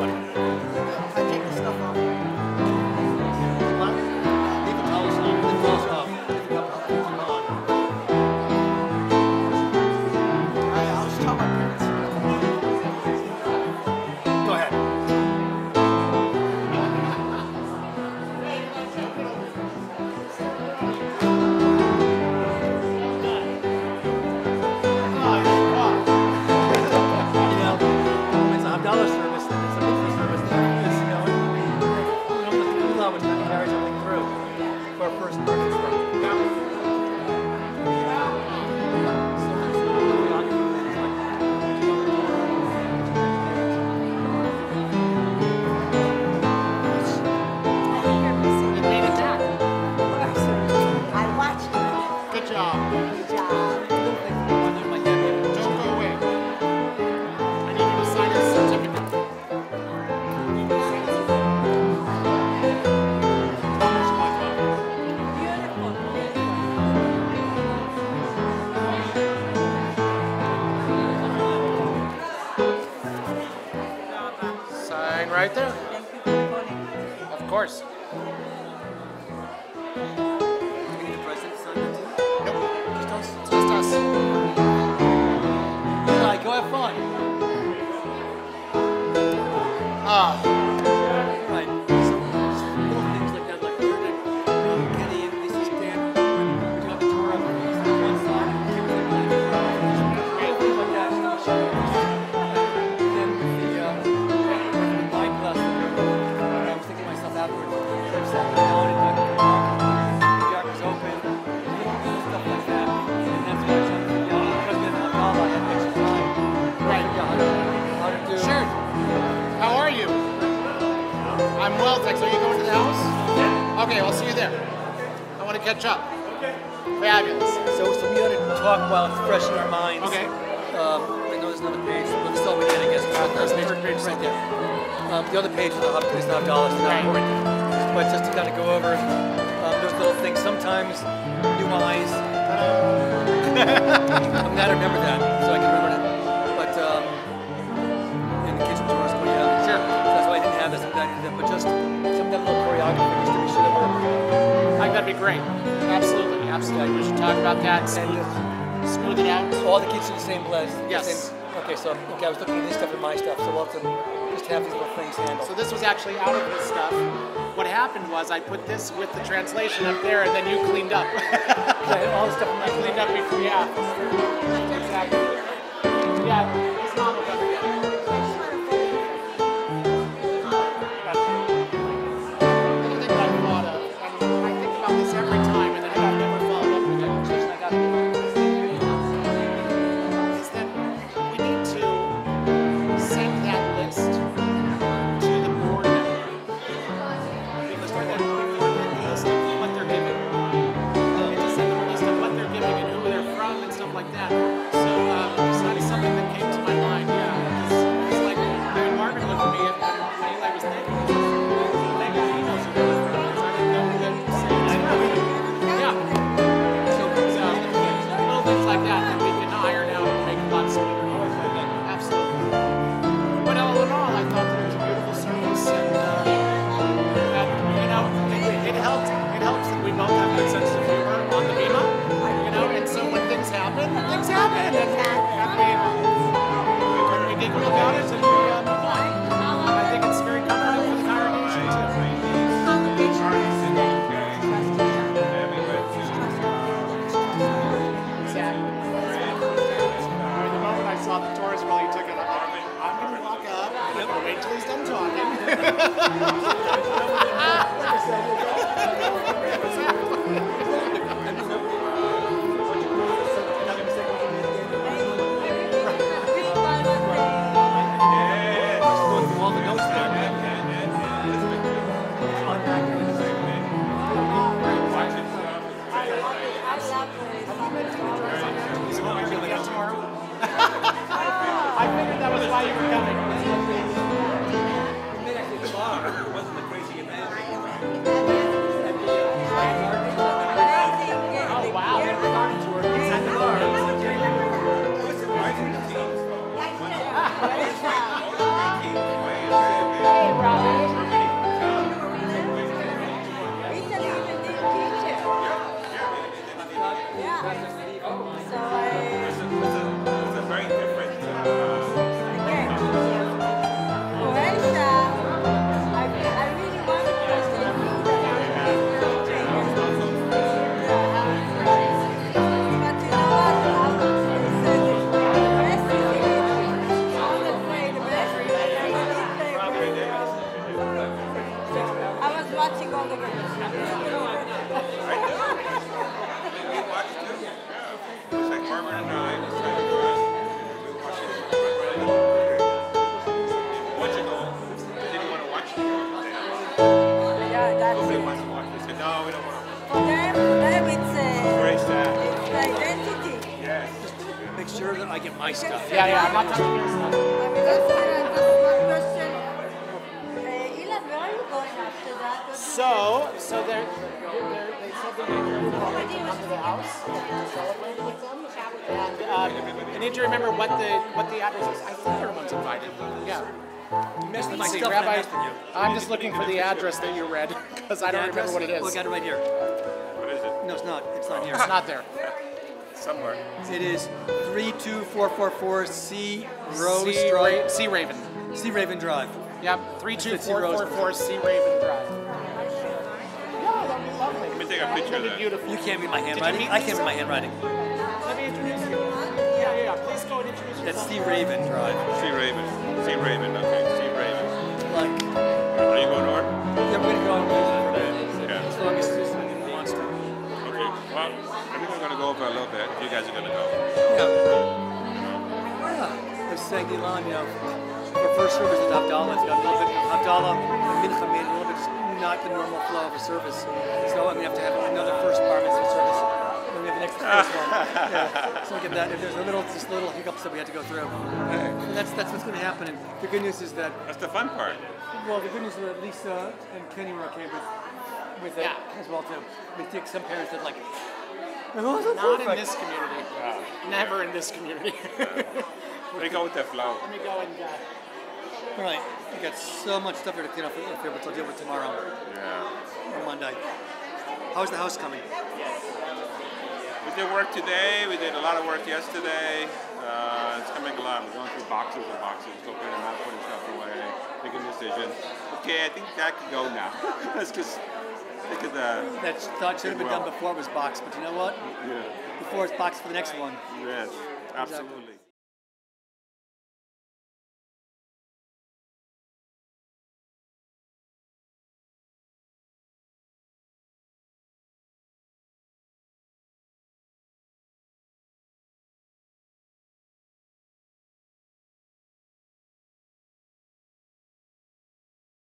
carries everything through for our first purchase. You made it back. I watched it. Good job. Good job. Don't go away. I need you to sign a certificate. Sign right there. Of course. Nope. Just us. Eli, go have fun. Ah. Right. So little things like that, like where did me and Kenny and Lisa stand when we got the tour up on one side and Kim was like, things like that. And then with the wine glass, I was thinking to myself afterwards, we sat down and talked the jar was open, little stuff like that. And that's why I tried to figure out, because we had Alcala, I had extra time. Right. How to do. Sure. How are you? I'm well, thanks. Are you going to the house? Okay, I'll see you there. I want to catch up. Fabulous. So we ought to talk while it's fresh in our minds. Okay. I know there's another page, but this is all we did, I guess. There's a page right there. The other page is not dollars, it's not Right. important. But just to kind of go over those little things. Sometimes new eyes. I'm glad I remember that, so I can remember that. But in the kitchen drawers, but yeah. Sure. That's why I didn't have this. I'm glad I did that. But just some of that little choreography, just to be sure that we're. I think that'd be great. Absolutely, absolutely. We should talk about that. Smooth it out. All the kids are the same blend. Yes. Okay, so I was looking at this stuff and my stuff, so we'll have to just have these little things handled. So this was actually out of his stuff. What happened was I put this with the translation up there, and then you cleaned up. All the stuff in my I cleaned up before, yeah. Exactly. Yeah, his mom will never get it. Another thing that I thought of, and I think about this every time, and then I've never followed up with it, is that we need to send that list to the board member. Before the list of what they're giving. And to send them a list of what they're giving and who they're from and stuff like that. So that's something that came to my mind, yeah. It's like Barbara and I decided to watch it. Once ago, they didn't want to watch it. Nobody wants to watch it. They said, no, we don't want to watch it. For them, it's Very sad. the identity. Yes. Make sure that I get my stuff. Yeah, I'm not touching your stuff. Just one question. Ilan, where are you going after that? So they said they need to come to the house and celebrate with them. And I need to remember what the address is. I think everyone's invited. Yeah. Messed with my See, stuff and I Rabbi, messed with you. I'm just looking for the address that you read because I don't remember what it is. Oh, I got it right here. What is it? No, it's not. It's not here. It's not there. Somewhere. It is 32444 C Rose Drive. Sea Raven. C Raven Drive. Yep, 32444 Sea Raven Drive. Let me take a picture of that. Beautiful. You can't read my handwriting. I can't read my handwriting. Let me introduce you. Yeah. Please go and introduce yourself. That's C Raven Drive. Sea Raven. Sea Raven, okay. Sea Raven. Like, Are you going north? yeah, we're gonna go on for a bit. Yeah. As long as this one wants to. Okay. Well, I think I'm going to go for a little bit. You guys are going to go. Yeah. I was saying, Elon, for first service at Havdalah, it's got a little bit of Havdalah and Mincha made a little bit not the normal flow of a service. So I'm going to have another first bar mitzvah service. Then we have the next first one. Yeah. So we get that. If there's just little hiccups that we had to go through. And that's what's going to happen. And the good news is that, That's the fun part. well, the good news is that Lisa and Kenny were okay with it as well too. We think some parents that like, Not in this community. Never in this community. They go with the flow. Let me go and all right, we got so much stuff here to clean up here, but we'll deal with tomorrow Yeah. or Monday. How's the house coming? We did work today. We did a lot of work yesterday. It's coming along. We're going through boxes and boxes, opening them up, putting stuff away, making decisions. Okay, I think that could go now. Let's just think of the... That thought should have been done before it was boxed, but you know what? Yeah. Before it's boxed for the next one. Yes, absolutely.